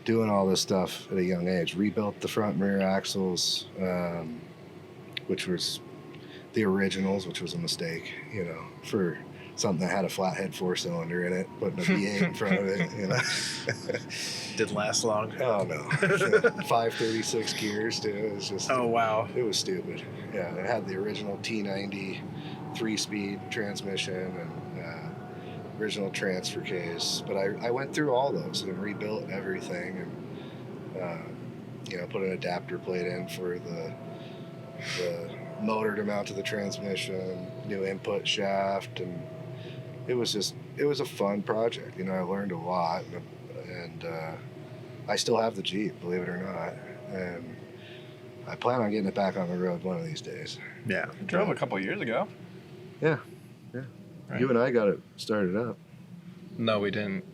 doing all this stuff at a young age. Rebuilt the front and rear axles, which was the originals, which was a mistake, for something that had a flathead 4-cylinder in it, putting a V8 in front of it, Didn't last long. Oh, no. 536 gears, too. It was just... Oh, wow. It was stupid. Yeah, it had the original T90 3-speed transmission and original transfer case. But I went through all those and rebuilt everything and, put an adapter plate in for the motor to mount to the transmission, new input shaft, and it was a fun project. I learned a lot, and I still have the Jeep, believe it or not, and I plan on getting it back on the road one of these days. Yeah. You drove a couple years ago. Yeah. Right. You and I got it started up. No, we didn't.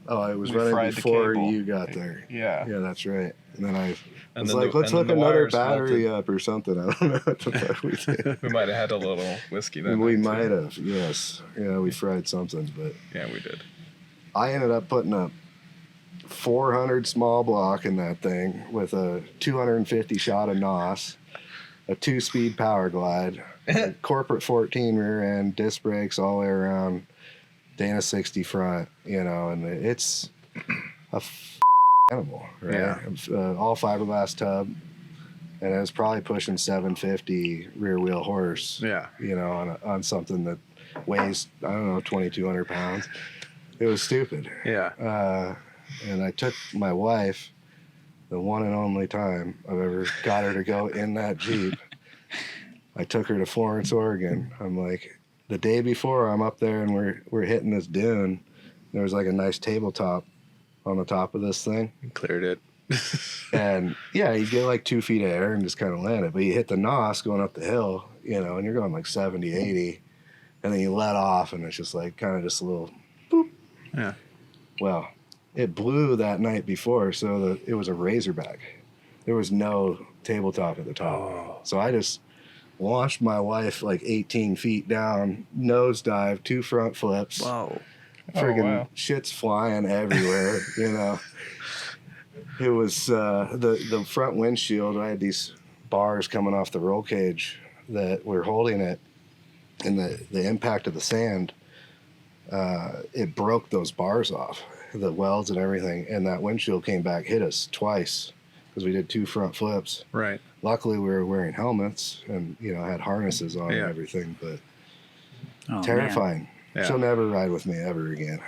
Oh, it was We running fried the before cable. you got there. Yeah. Yeah, that's right. And then I was then like, let's and hook then the another wires battery melted. up or something. I don't know what the fuck we did. We might have had a little whiskey then. We too. might have, yes. Yeah, we fried something, but Yeah, we did. I ended up putting a 400 small block in that thing with a 250 shot of NOS, a 2-speed power glide, a corporate 14 rear end, disc brakes all the way around, Dana 60 front, and it's a animal, right? Yeah. All fiberglass tub, and it was probably pushing 750 rear wheel horse. Yeah. On something that weighs 2,200 pounds. It was stupid. Yeah. And I took my wife, the one and only time I've ever got her to go in that Jeep. I took her to Florence, Oregon. I'm like, the day before I'm up there and we're hitting this dune. There was like a nice tabletop on the top of this thing. Cleared it. And yeah, you get like 2 feet of air and just kind of land it. But you hit the NOS going up the hill, and you're going like 70, 80. And then you let off and it's just like kind of just a little boop. Yeah. Well, it blew that night before, so it was a Razorback. There was no tabletop at the top. Oh. So I just launched my wife like 18 feet down, nosedive, 2 front flips. Whoa. Friggin' wow. shit's flying everywhere, It was the front windshield. I had these bars coming off the roll cage that were holding it, and the impact of the sand, it broke those bars off, the welds and everything, and that windshield came back, hit us twice because we did 2 front flips. Right. Luckily, we were wearing helmets and had harnesses on and Yeah. everything, but Oh, terrifying. Man. Yeah. She'll never ride with me ever again.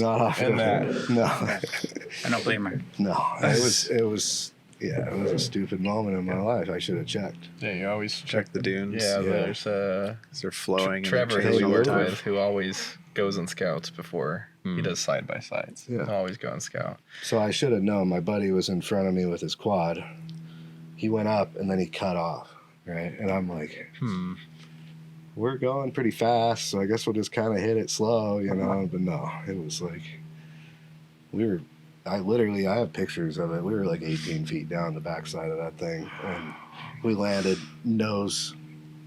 Not off And no. I don't blame her. No, it was Yeah, it was a stupid moment in my life. I should have checked. Yeah, you always Check the dunes. Yeah, Yeah. there's 'Cause they're flowing. Trevor, and who they're we changing work all the with, who always goes in scouts before he does side by sides. Yeah. He'll always go in scout. So I should have known. My buddy was in front of me with his quad. He went up and then he cut off, right? And I'm like, we're going pretty fast, so I guess we'll just kind of hit it slow, you know? But no, it was like, I have pictures of it. We were like 18 feet down the backside of that thing. And we landed nose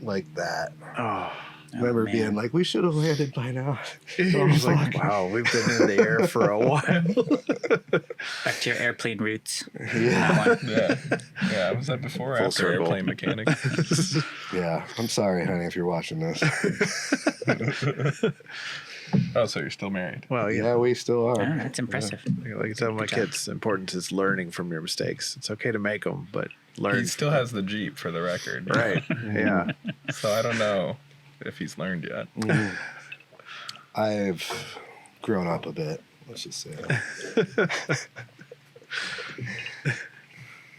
like that. Oh. I remember man. being like, we should have landed by now. You're just like, wow, we've been in the air for a while. Back to your airplane roots. Yeah. Yeah. Was that before or Full after circle. airplane mechanic? Yeah. I'm sorry, honey, if you're watching this. Oh, so you're still married? Well, Yeah, we still are. Oh, that's impressive. like I tell my Good job. kids, important is learning from your mistakes. It's okay to make them, but learn. He still has the Jeep, for the record. Right. Yeah. So I don't know if he's learned yet. I've grown up a bit. Let's just say that.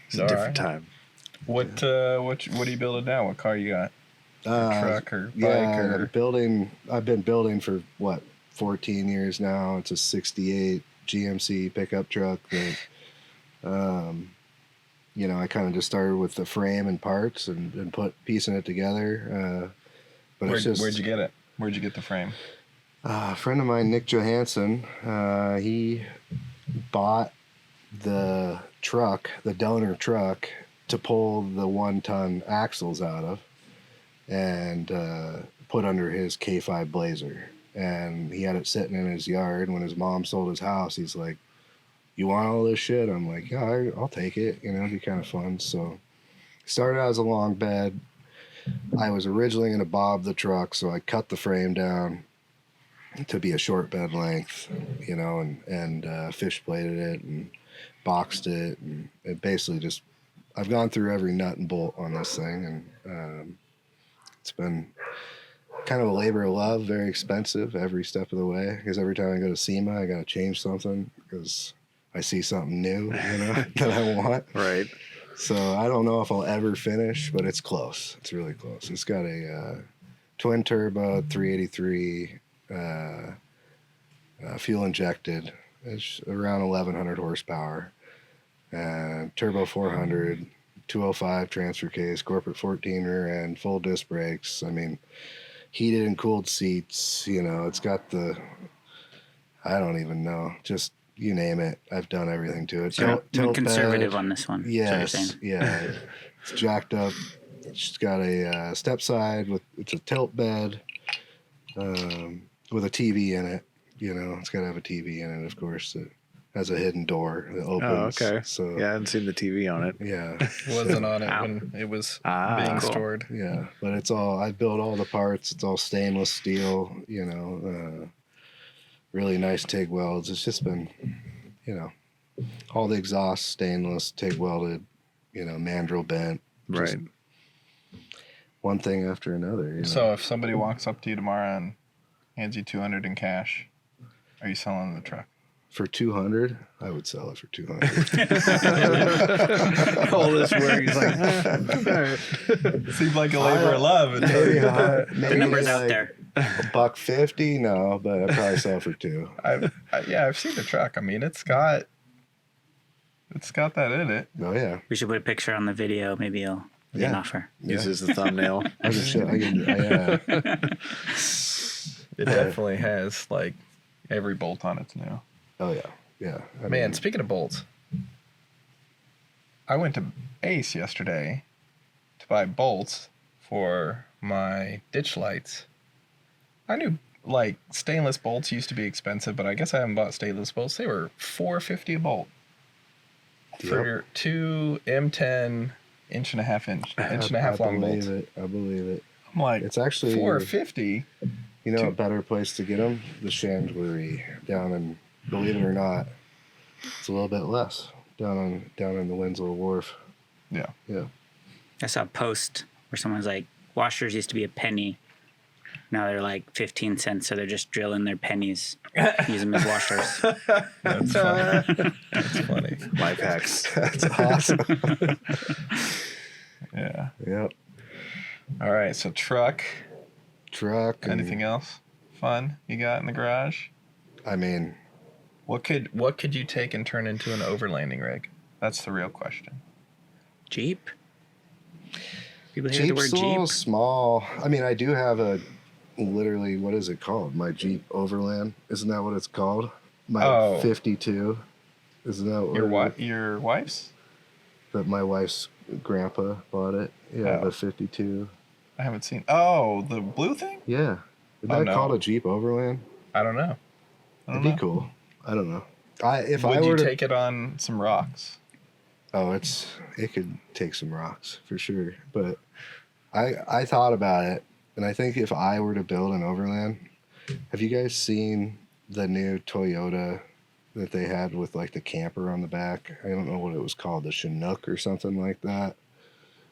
It's a All different right. time. What are you building now? What car you got? Truck or bike yeah, or I've been building for 14 years now. It's a 68 GMC pickup truck that, I kind of just started with the frame and parts and piecing it together. But it's just, where'd you get it? Where'd you get the frame? a friend of mine, Nick Johansson, he bought the truck, the donor truck, to pull the 1-ton axles out of and put under his K5 Blazer. And he had it sitting in his yard. When his mom sold his house, he's like, you want all this shit? I'm like, yeah, I'll take it. It'd be kind of fun. So started out as a long bed. I was originally going to bob the truck, so I cut the frame down to be a short bed length, and fish plated it and boxed it. And it basically just, I've gone through every nut and bolt on this thing, and it's been kind of a labor of love, very expensive every step of the way, because every time I go to SEMA, I got to change something because I see something new, that I want. Right. So I don't know if I'll ever finish, but it's close. It's really close. It's got a twin turbo 383 fuel injected. It's around 1,100 horsepower. Turbo 400, 205 transfer case, corporate 14 rear end, full disc brakes. I mean, heated and cooled seats. It's got I don't even know. Just you name it. I've done everything to it. So Tilt conservative bed. on this one. Yes, So you're saying. yeah. It's jacked up. It's got a step side it's a tilt bed with a TV in it. It's got to have a TV in it, of course. It has a hidden door that opens. Oh, okay. So Yeah, I hadn't seen the TV on it. yeah, Wasn't on it Wow. when it was Cool. being stored. yeah. But it's all, I built all the parts. It's all stainless steel, really nice TIG welds. It's just been, all the exhaust stainless, TIG welded, mandrel bent. Just Right. one thing after another. So if somebody walks up to you tomorrow and hands you $200 in cash, are you selling the truck? For 200, I would sell it for 200. All this work, he's like, all right. Seems like a labor of love. Maybe The number's out there. $150, no, but I'd probably sell for $2. I've seen the truck. I mean, it's got that in it. Oh yeah, We should put a picture on the video. Maybe you'll get an Yeah. offer. This is the thumbnail. I can show. It definitely has like every bolt on it's new. Oh yeah, yeah. I Man, mean, speaking of bolts, I went to Ace yesterday to buy bolts for my ditch lights. I knew like stainless bolts used to be expensive, but I guess I haven't bought stainless bolts. They were $4.50 a bolt for two M10 inch and a half long bolts. I believe it. I'm like, It's actually $4.50. a better place to get them. The Chandlery down in, believe it or not, it's a little bit less down in the Winslow Wharf. Yeah. Yeah. I saw a post where someone's like, washers used to be a penny. Now they're like 15 cents, so they're just drilling their pennies, use them as washers. That's funny. That's funny. Life hacks. That's awesome. Yeah. Yep. All right. So truck. Truck. and- Anything else fun you got in the garage? I mean, What could you take and turn into an overlanding rig? That's the real question. Jeep? People hear the word Jeep's a little Jeep. small. I mean, I do have literally, what is it called? My Jeep Overland. Isn't that what it's called? My Oh. 52. Isn't that what Your what? Your wife's? That my wife's grandpa bought it. Yeah, Oh. the 52. I haven't seen. Oh, the blue thing? Yeah. Isn't Oh, that no. called a Jeep Overland? I don't know. It'd be cool. I don't know. If Would I you were to take it on some rocks? Oh, it could take some rocks for sure. But I thought about it, and I think if I were to build an Overland, have you guys seen the new Toyota that they had with like the camper on the back? I don't know what it was called, the Chinook or something like that.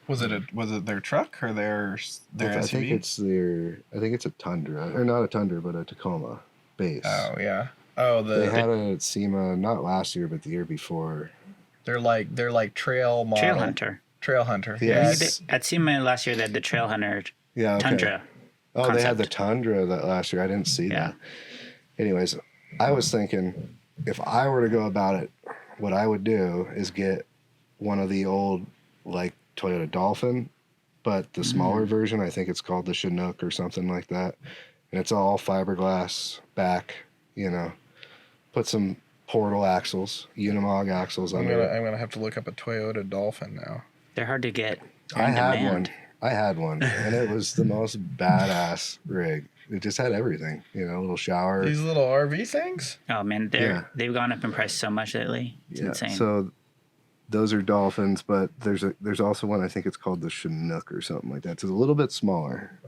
Was it their truck or their I think SUV? I think it's a Tundra, or not a Tundra, but a Tacoma base. Oh yeah. Oh, They had a SEMA not last year, but the year before. they're like trail model. Trail Hunter. Trail Hunter. Yes. At SEMA last year, they had the Trail Hunter Yeah, okay. Tundra. Oh, they had the concept. Tundra that last year. I didn't see Yeah. that. Anyways, I was thinking if I were to go about it, what I would do is get one of the old like Toyota Dolphin, but the smaller version. I think it's called the Chinook or something like that, and it's all fiberglass back. Put some portal axles, Unimog axles I'm under. gonna have to look up a Toyota Dolphin now. They're hard to get. I on had demand. one. I had one, and it was the most badass rig. It just had everything, a little shower. These little RV things. Oh man, Yeah. they've gone up in price so much lately. It's insane. So those are Dolphins, but there's also one, I think it's called the Chinook or something like that. It's a little bit smaller,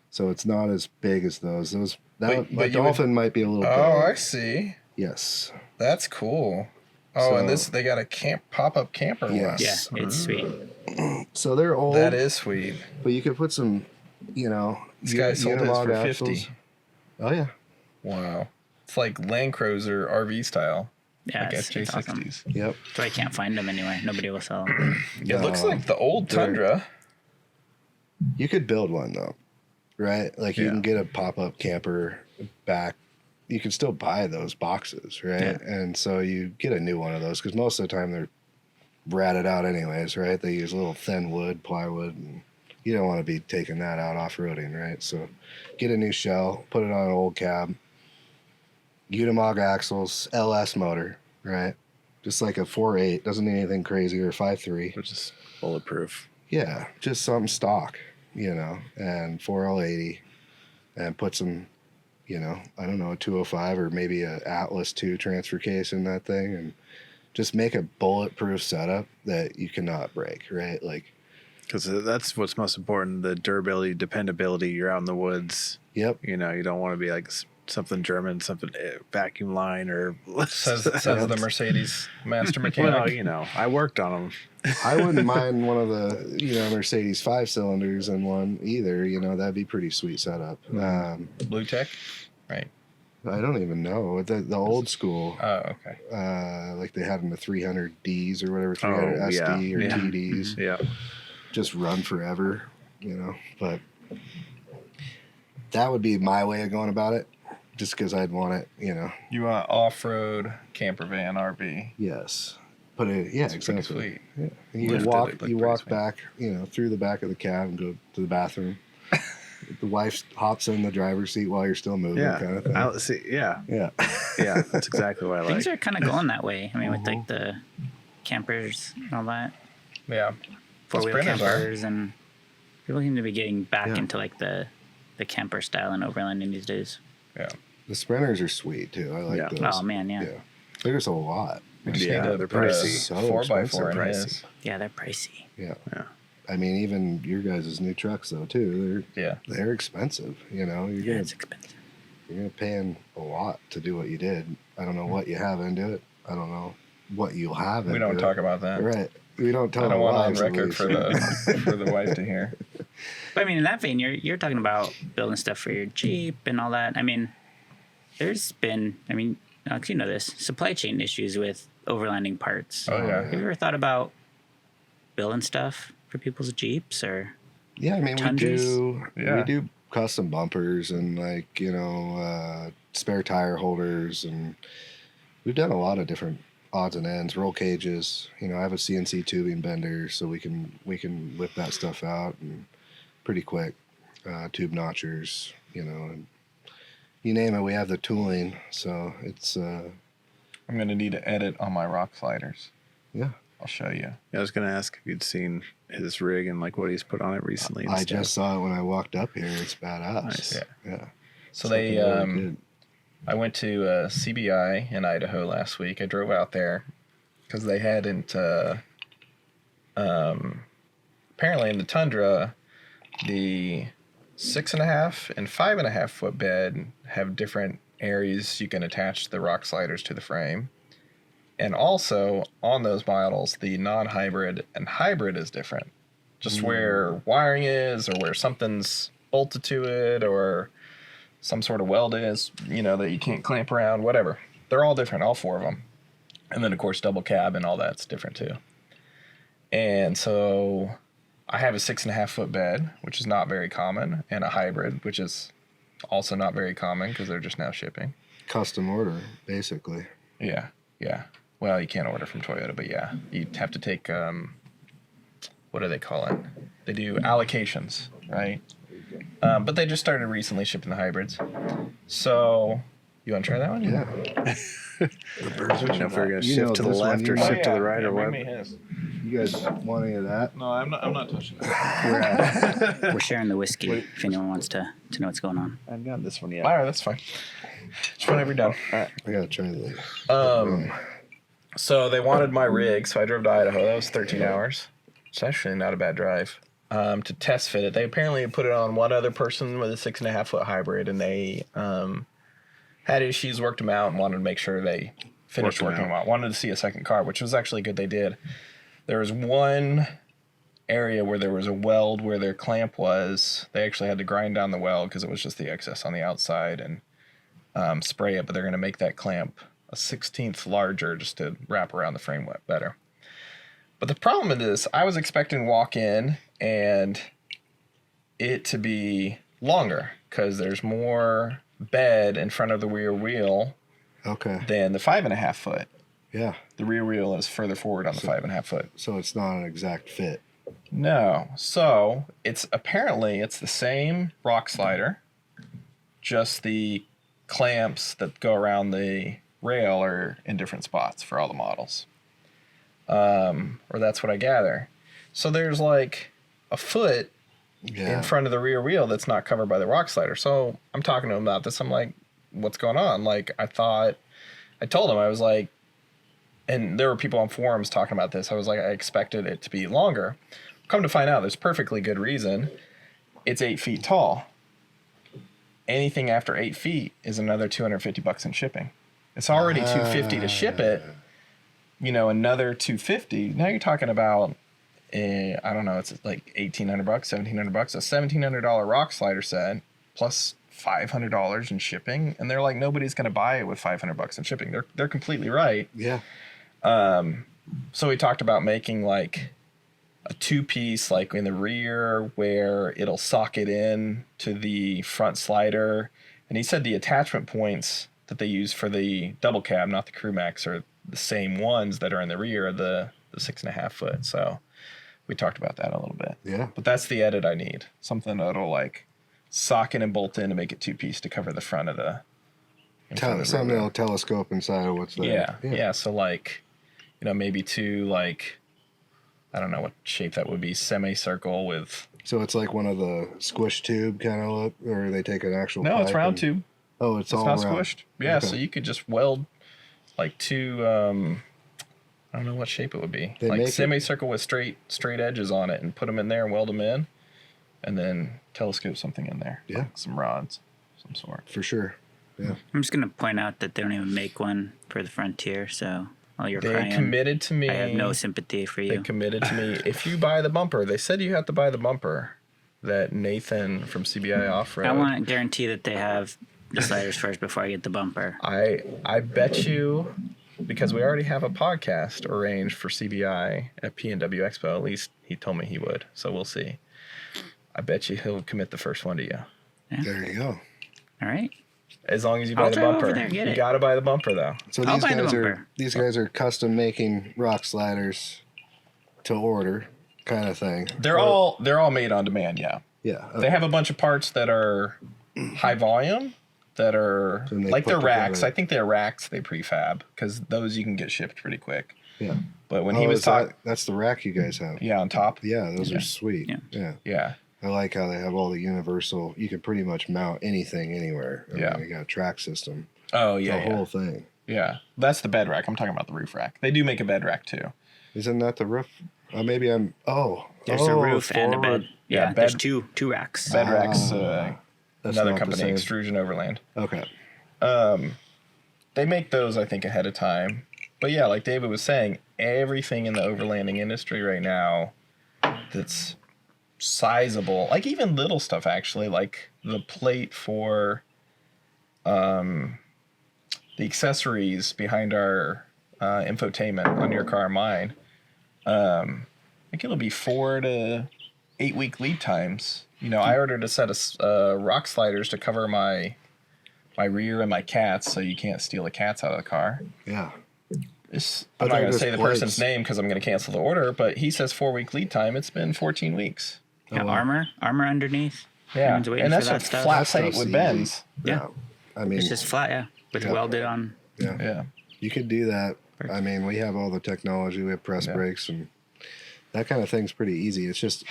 so it's not as big as those. But My you would- Dolphin might be a little. Oh, I big. see. Yes. That's cool. Oh, and So- they got a pop-up camper one. Yes. yeah, it's sweet. So they're old. That is sweet. But you could put some, This guy sold his Unimog for axles. 50. Oh yeah. Wow. It's like Land Cruiser RV style. Yeah, Like it's awesome. SJ60s. Yep. So I can't find them anywhere. Nobody will sell them. It looks No. like the old They're- Tundra. You could build one though, right? Like you Yeah. can get a pop-up camper back. You can still buy those boxes, right? Yeah. And so you get a new one of those because most of the time they're ratted out anyways, right? They use a little thin wood, plywood, and you don't want to be taking that out off-roading, right? So get a new shell, put it on an old cab, Unimog axles, LS motor, right? Just like a 4.8, doesn't need anything crazy, or 5.3. Which is bulletproof. Yeah, just something stock, and 4L80, and put some, I don't know, a 205 or maybe a Atlas 2 transfer case in that thing, and just make a bulletproof setup that you cannot break, right? Like, Because that's what's most important, the durability, dependability. You're out in the woods. yep, You don't want to be like something German, something vacuum line or... Says the Mercedes master mechanic. Well, I worked on them. I wouldn't mind one of the, Mercedes 5-cylinders in one either, that'd be pretty sweet setup. Blue Tech. Right. I don't even know, the old school, Oh, okay. like they had in the 300Ds or whatever, 300 Oh, yeah. SD or Yeah. TDs. Yeah. Just run forever, but that would be my way of going about it, just because I'd want it, You want off-road camper van RV. yes, put it, yeah, It's pretty exactly. sweet. Yeah. And you Lifted, walk, it looked you pretty walk sweet. back, through the back of the cab and go to the bathroom. The wife hops in the driver's seat while you're still moving, Yeah. kind of thing. I see. Yeah. Yeah, Yeah. That's exactly what I like. Things are kind of going that way. I mean, with like the campers and all that, Yeah. four-wheel Sprinters are. campers, and people seem to be getting back Yeah. into like the camper style and overlanding these days. Yeah. the Sprinters are sweet too. I like Yeah. those. Oh man, yeah. Yeah, they're just a lot. We just Yeah, need to they're put a pricey. So 4x4 in expensive. his. Yeah, they're pricey. Yeah, Yeah. I mean, even your guys' new trucks though too. Yeah. They're expensive. You're Yeah, gonna it's expensive. paying a lot to do what you did. I don't know what you have into it. I don't know what you'll have. We into don't it. talk about that. Right. We don't tell I don't our want on wives, at record least. for the wife to hear. But I mean, in that vein, you're talking about building stuff for your Jeep and all that. I mean, there's been, I mean, Alex, you know this, supply chain issues with overlanding parts. Oh, yeah. Have you ever thought about building stuff for people's Jeeps or? Yeah, I mean, Tundras? we do custom bumpers and like, spare tire holders, and we've done a lot of different odds and ends, roll cages. I have a CNC tubing bender, so we can whip that stuff out and pretty quick. Tube notchers, and you name it, we have the tooling. So it's I'm gonna need to edit on my rock sliders. yeah. I'll show you. I was going to ask if you'd seen his rig and like what he's put on it recently. and I stuff. just saw it when I walked up here. It's badass. Nice. Yeah. So Something they really good. I went to CBI in Idaho last week. I drove out there because they hadn't. Apparently, in the tundra, the 6.5 and 5.5 foot bed have different areas you can attach the rock sliders to the frame, and also on those models, the non-hybrid and hybrid is different. Just where wiring is, or where something's bolted to it, or some sort of weld is, that you can't clamp around, whatever. They're all different, all four of them. And then, of course, double cab and all that's different, too. And so I have a 6.5 foot bed, which is not very common, and a hybrid, which is also not very common because they're just now shipping. Custom order, basically. Yeah. Well, you can't order from Toyota, but yeah. You'd have to take, what do they call it? They do allocations, right? But they just started recently shipping the hybrids. So, you want to try that one? Yeah. I don't know if we're going to You shift know to the this one, left you or know. shift to the right or what. You guys want any of that? No, I'm not touching that. We're sharing the whiskey if anyone wants to know what's going on. I haven't gotten this one yet. All right, that's fine. Just whenever you're done. I gotta try the. So they wanted my rig, so I drove to Idaho. That was 13 hours. It's actually not a bad drive. To test fit it. They apparently had put it on one other person with a 6.5 foot hybrid, and they had issues, worked them out, and wanted to make sure they finished Worked working them them out. Wanted to see a second car, which was actually good they did. There was one area where there was a weld where their clamp was. They actually had to grind down the weld because it was just the excess on the outside and spray it, but they're going to make that clamp a 1/16 larger just to wrap around the frame better. But the problem is, I was expecting to walk in and it to be longer because there's more bed in front of the rear wheel Okay. than the 5.5 foot. Yeah. The rear wheel is further forward on the 5.5 foot. So it's not an exact fit. No. So it's the same rock slider, just the clamps that go around the rail are in different spots for all the models. Or that's what I gather. So there's like a foot Yeah. in front of the rear wheel that's not covered by the rock slider. So I'm talking to him about this. I'm like, what's going on? Like, I told him, I was like, and there were people on forums talking about this. I was like, I expected it to be longer. Come to find out, there's perfectly good reason. It's 8 feet tall. Anything after 8 feet is another $250 in shipping. It's already $250 to ship it. Another $250. Now you're talking about, I don't know, it's like $1,800, $1,700, a $1,700 rock slider set plus $500 in shipping, and they're like, nobody's going to buy it with $500 in shipping. They're completely right. Yeah. So we talked about making like a 2-piece, like in the rear where it'll socket in to the front slider. And he said the attachment points that they use for the double cab, not the Crew Max, are the same ones that are in the rear of the 6.5 foot. So we talked about that a little bit. Yeah. But that's the edit I need. Something that'll like socket and bolt in to make it 2-piece to cover the front of the. Something that'll telescope inside of what's there. Yeah. So like, maybe two, like, I don't know what shape that would be, semicircle with. So it's like one of the squish tube kind of look, or they take an actual. No, it's pipe round and- tube. Oh, it's all not round. squished. Yeah, Okay. so you could just weld like two. I don't know what shape it would be. They Like make it- semicircle with straight edges on it, and put them in there and weld them in, and then telescope something in there. Yeah. Like some rods, some sort. For sure. Yeah. I'm just gonna point out that they don't even make one for the Frontier, so while you're They crying, committed to me. I have no sympathy for They you. committed to me. If you buy the bumper, they said you have to buy the bumper. that Nathan from CBI Off-Road. I want to guarantee that they have the sliders first before I get the bumper. I bet you, because we already have a podcast arranged for CBI at PNW Expo. At least he told me he would. So we'll see. I bet you he'll commit the first one to you. There you go. All right. As long as you buy I'll the drive over bumper. there and get You it. got to buy the bumper though. So I'll these buy the guys bumper. are custom making rock sliders to order kind of thing. They're all made on demand. Yeah. Yeah. They have a bunch of parts that are high volume, that are And they like put they're racks. together- I think they're racks they prefab because those you can get shipped pretty quick. Yeah. But when he was is talking, that's the rack you guys have. yeah, on top, Yeah, those Yeah. are sweet. Yeah. yeah, I like how they have all the universal. You can pretty much mount anything anywhere. I Yeah. mean, they got a track system. oh The yeah, yeah, whole thing. yeah. That's the bed rack. I'm talking about the roof rack. They do make a bed rack too. Isn't that the roof? Maybe I'm. Oh, There's a roof and a forward. bed. Yeah, Yeah, there's bed- two racks. Bed racks, That's another not the company, same. Extrusion Overland. Okay. They make those, I think, ahead of time. But yeah, like David was saying, everything in the overlanding industry right now that's sizable, like even little stuff actually, like the plate for the accessories behind our infotainment on your car and mine. I think it'll be 4 to 8 week lead times. You know, I ordered a set of rock sliders to cover my rear and my cats, so you can't steal the cats out of the car. Yeah. I'm But not they're going to just say the plates. person's name because I'm going to cancel the order, but he says 4 week lead time. It's been 14 weeks. Yeah, wow. armor underneath. Yeah, Everyone's waiting and that's for that just stuff. flat That plate stuff's with easy. bends. Yeah. I mean, It's just flat, yeah, with Yeah. welded on. yeah. Yeah, You could do that. I mean, we have all the technology. We have press Yeah. brakes and that kind of thing's pretty easy. It's just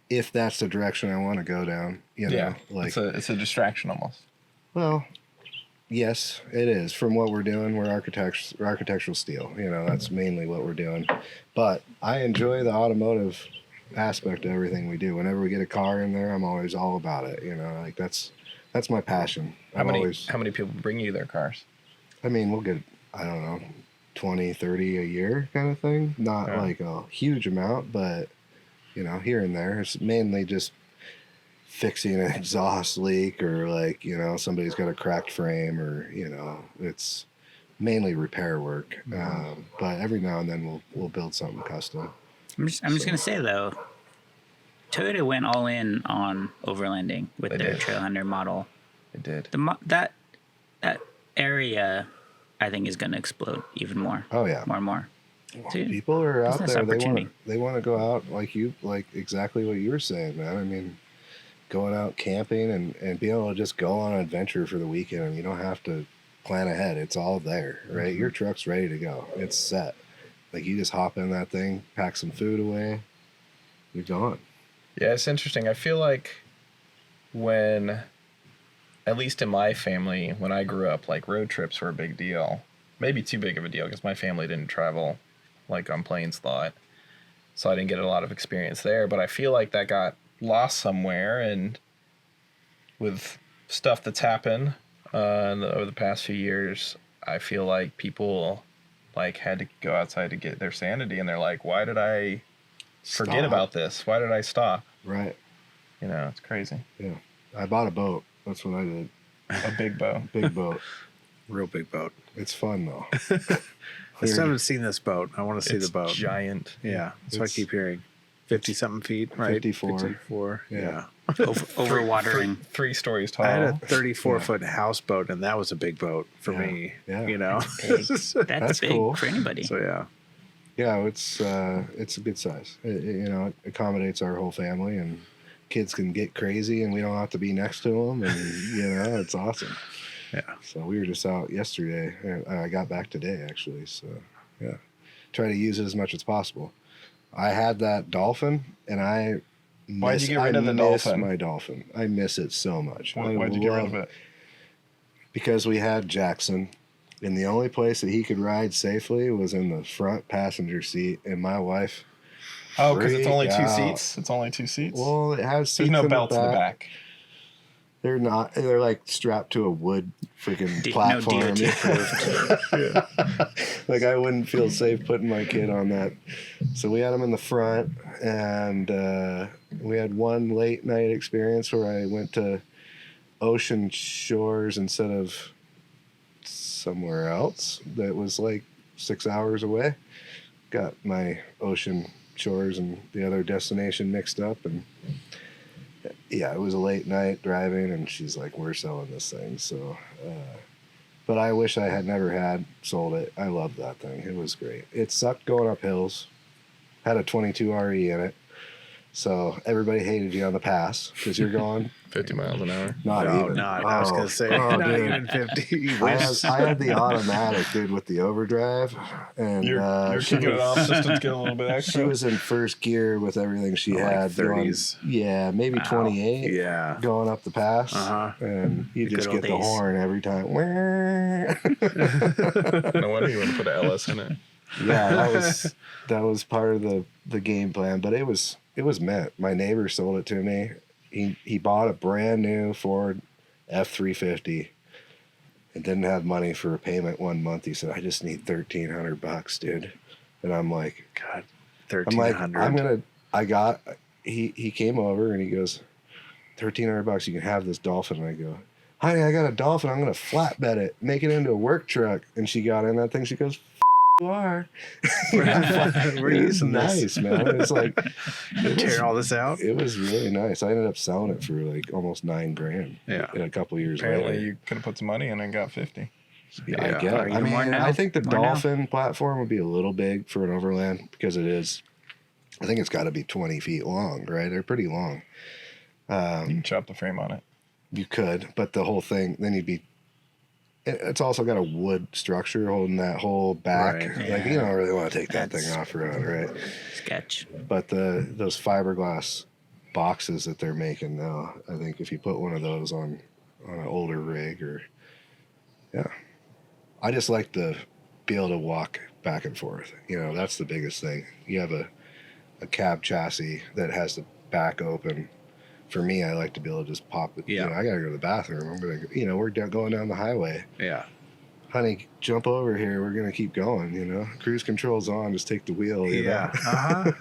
if that's the direction I want to go down, you know, yeah. like, It's a distraction almost. well, yes, it is. From what we're doing, we're architectural steel. You know, that's mainly what we're doing. But I enjoy the automotive aspect of everything we do. Whenever we get a car in there, I'm always all about it. You know, like that's my passion. How I'm many always, how many people bring you their cars? I mean, we'll get, I don't know, 20, 30 a year kind of thing. Not Yeah. like a huge amount, but, you know, here and there. It's mainly just fixing an exhaust leak or like, you know, somebody's got a cracked frame or, you know, it's mainly repair work. But every now and then we'll build something custom. I'm just gonna say though, Toyota went all in on overlanding with They their did. Trailhunter model. It did. That area, I think, is gonna explode even more. Oh yeah. More and more. So, People are out business there. opportunity. They want to go out like exactly what you were saying, man. I mean, going out camping and being able to just go on an adventure for the weekend. And you don't have to plan ahead. It's all there, right? Your truck's ready to go. It's set. Like you just hop in that thing, pack some food away, you're gone. Yeah, it's interesting. I feel like when, at least in my family, when I grew up, like road trips were a big deal. Maybe too big of a deal because my family didn't travel like on planes a lot. So I didn't get a lot of experience there. But I feel like that got lost somewhere. And with stuff that's happened over the past few years, I feel like people like had to go outside to get their sanity. And they're like, why did I forget Stop. about this? Why did I stop? Right. You know, it's crazy. Yeah. I bought a boat. That's what I did. A big bow. Big boat. Real big boat. It's fun though. I still haven't seen this boat. I want to see It's the boat. giant. Yeah, that's what I It's- keep hearing. 50 something feet, right? 54. 54. Yeah. Yeah. over watering. Three stories tall. I had a 34-foot houseboat, and that was a big boat for Yeah. me. Yeah. You know. That's That's big cool. for anybody. So yeah. Yeah, it's a good size. You know, it accommodates our whole family, and kids can get crazy, and we don't have to be next to them, and you know, it's awesome. Yeah. So we were just out yesterday, and I got back today actually. So yeah, try to use it as much as possible. I had that Dolphin, and Why'd you get rid of the Dolphin? My Dolphin. I miss it so much. Why'd you get rid of it? Because we had Jackson, and the only place that he could ride safely was in the front passenger seat, and my wife. Oh, because it's only freaked two out. seats? It's only two seats? Well, it has seats There's no in belts in the back. They're not. They're like strapped to a wood freaking No platform. DOT approved. Like I wouldn't feel safe putting my kid on that. So we had them in the front, and we had one late night experience where I went to Ocean Shores instead of somewhere else that was like 6 hours away. Got my Ocean Shores and the other destination mixed up, and yeah, it was a late night driving, and she's like, we're selling this thing. So, but I wish I had never had sold it. I loved that thing. It was great. It sucked going up hills. Had a 22 RE in it. So everybody hated you on the pass because you're going 50 miles an hour. not No, even. not. I was gonna say not dude. even 50. You I wish. had the automatic, dude, with the overdrive, and You're she kicking it off was, just to get a little bit she extra. was in first gear with everything she Like had. going- 30s. yeah, maybe Wow. 28. Yeah. Going up the pass, Uh-huh. and you The just good get old the days. horn every time. No wonder you want to put an LS in it. Yeah, that was part of the game plan, but it was meant. My neighbor sold it to me. He bought a brand new Ford F-350 and didn't have money for a payment 1 month. He said, I just need $1,300, dude. And I'm like, God, I'm like, 1,300. he came over and he goes, $1,300, you can have this Dolphin. And I go, honey, I got a Dolphin. I'm going to flatbed it, make it into a work truck. And she got in that thing. She goes, you are. We're It was using nice, man. It's like, Tear all this out. it was really nice. I ended up selling it for like almost $9,000. Yeah. In a couple years Apparently, later. you could have put some money in and got 50. I Yeah. get. Or I even mean, more now. I think the More now. Dolphin platform would be a little big for an overland because it is. I think it's got to be 20 feet long, right? They're pretty long. You can chop the frame on it. You could, but the whole thing, then you'd be. It's also got a wood structure holding that whole back. Right. Like you don't really want to take that That's- thing off road, right? Sketch. But those fiberglass boxes that they're making now, I think if you put one of those on an older rig I just like to be able to walk back and forth. You know, that's the biggest thing. You have a cab chassis that has the back open. For me, I like to be able to just pop it. Yeah. You know, I got to go to the bathroom. I'm going to, we're going down the highway. Yeah. Honey, jump over here. We're going to keep going, Cruise control's on. Just take the wheel. You Yeah.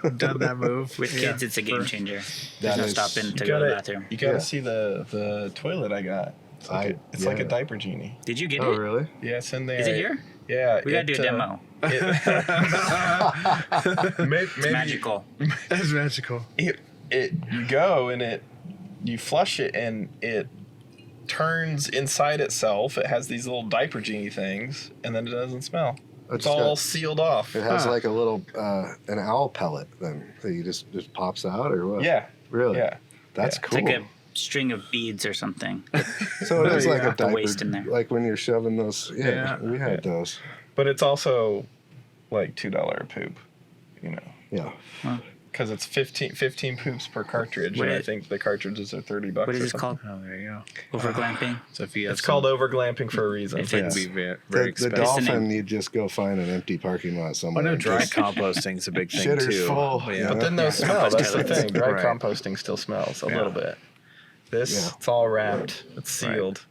know? Done that move. With Yeah. kids, it's a game changer. That There's no is- stopping to You go to the gotta, bathroom. you gotta Yeah. see the toilet I got. It's like a diper genie. Did you get Oh, it? Yeah, really? it's in there. Is it here? Yeah. We gotta do a demo. Maybe, It's magical. That's magical. you go and you flush it and it turns inside itself. It has these little diaper genie things, and then it doesn't smell. It's all sealed off. It has Huh. like a little an owl pellet then that you just pops out or what? Yeah. Really? Yeah. That's Yeah. It's cool. like a string of beads or something. So it is like a The diaper, waste in there. like when you're shoving those. Yeah, Yeah. we had those. But it's also like $2 a poop, Yeah. because it's 15 poops per cartridge, What and I is- think the cartridges are $30. What is or this something. called? Oh, there you go. Overglamping? So if you have It's called overglamping for a reason. If it it's- would be very, The, very the expensive. Dolphin, you just go find an empty parking lot I somewhere. know and dry just- composting's a big thing Shitter's too. full, Yeah. you But then those smell. Compost That's the toilets. thing. Dry Right. composting still smells a Yeah. little bit. This, Yeah. it's all wrapped. It's sealed.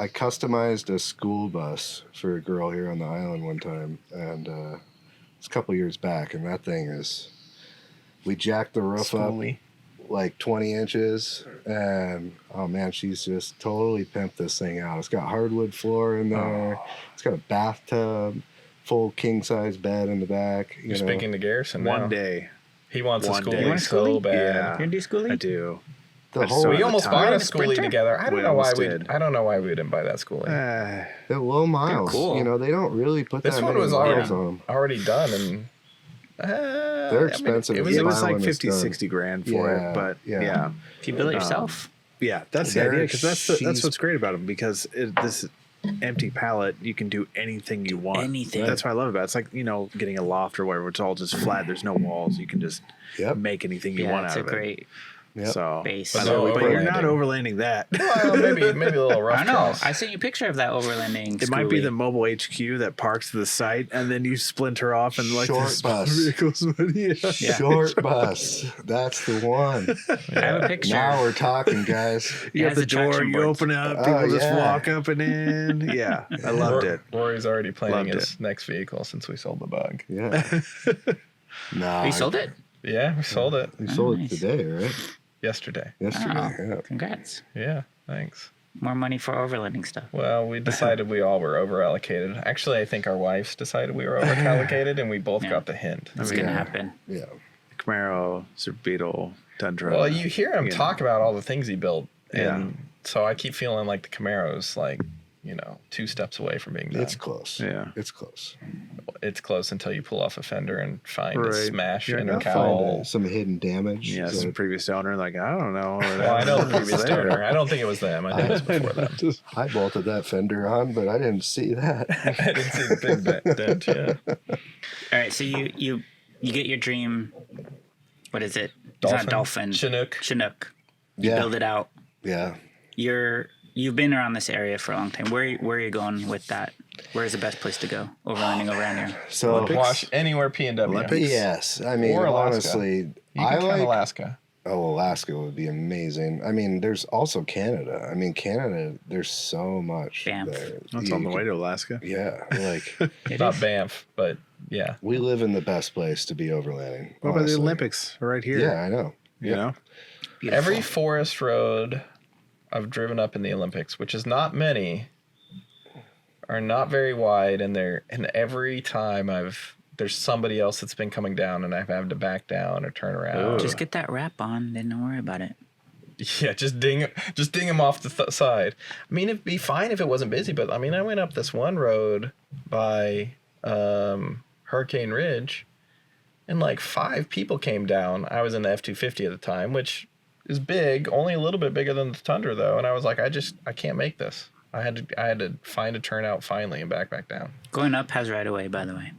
I customized a school bus for a girl here on the island one time, and it's a couple years back, and that thing is. We jacked the roof up Schooly. like 20 inches, and oh man, she's just totally pimped this thing out. It's got hardwood floor in there. It's got a bathtub, full king size bed in the back. You're speaking to Garrison now. One day. He wants a One schoolie day. You want a so schoolie? bad. Yeah. You gonna do schooling? I do. the I just whole. saw We it. almost the bought time. a A Sprinter? schoolie together. I We don't know why almost we. did. I don't know why we didn't buy that schoolie. They're low miles. cool. They don't really put This that one many was miles already on them. already done, and They're expensive. it It was, Yeah. was buy like one that's 50, done. 60 grand for Yeah, it, but yeah. yeah. If you build it yourself, Yeah, that's the They're- idea because that's she's- what's great about them because this empty pallet you can do anything you want. anything. That's what I love about it. It's like getting a loft or whatever. It's all just flat. There's no walls. You can just Yep. make anything you yeah, want it's out a of it. great. Yep. So, Base. But but, no but you're not overlanding. overlanding that. Well, maybe a little rough I don't know. cross. I sent you a picture of that overlanding. It might be schoolie. the mobile HQ that parks to the site, and then you splinter off and like Short the bus. vehicles. Yeah. Yeah. Short bus. That's the one. I have a picture. Now we're talking, guys. You It got has the the door, traction you boards. open up, Oh, people just yeah. walk up and in. Yeah, I loved it. Rory's already planning Loved his next vehicle since we sold the Bug. Yeah. Nah. You sold it? Yeah, we sold it You sold nice. it today, right? yesterday. Yesterday. Oh, Yeah. congrats. Yeah, thanks. More money for overlanding stuff. Well, we decided we all were over allocated. Actually, I think our wives decided we were over allocated, and we both Yeah. got the hint. It's mean, gonna yeah. happen. Yeah. Camaro, Super Beetle, Tundra. Well, you hear him you talk know. about all the things he built, and Yeah. so I keep feeling like the Camaro's like, 2 steps away from being done. It's close. Yeah. It's close. It's close until you pull off a fender and find a Right. smash You're in not a I'll find cowl. some hidden damage. Yeah, that- some previous owner, like, I don't know. Well, I know the previous owner. I don't think it was them. I think it was before them. I bolted that fender on, but I didn't see that. I didn't see the big dent. Yeah. All right, so you get your dream. What is it? It's not dolphin. Chinook. Chinook. You Yeah. build it out. Yeah. You've been around this area for a long time. Where are you going with that? Where is the best place to go? Overlanding around here. So Olympics? Wash anywhere P&W. Olympics? yes, I mean Or Alaska. honestly, You I can count like. Alaska. Oh, Alaska would be amazing. I mean, there's also Canada. I mean, Canada. There's so much Banff. there. That's You on the way could- to Alaska. Yeah, like It Not is. Banff, but yeah. we live in the best place to be overlanding. What about the honestly. Olympics? Right here. Yeah, I know. You know? Beautiful. Every forest road I've driven up in the Olympics, which is not many, are not very wide, and every time there's somebody else that's been coming down, and I've had to back down or turn around. Just get that wrap on, then don't worry about it. Yeah, just ding him off the side. I mean, it'd be fine if it wasn't busy, but I mean, I went up this one road by Hurricane Ridge, and like 5 people came down. I was in the F-250 at the time, which is big, only a little bit bigger than the Tundra though, and I was like, I can't make this. I had to find a turnout finally and back down. Going up has right away, by the way.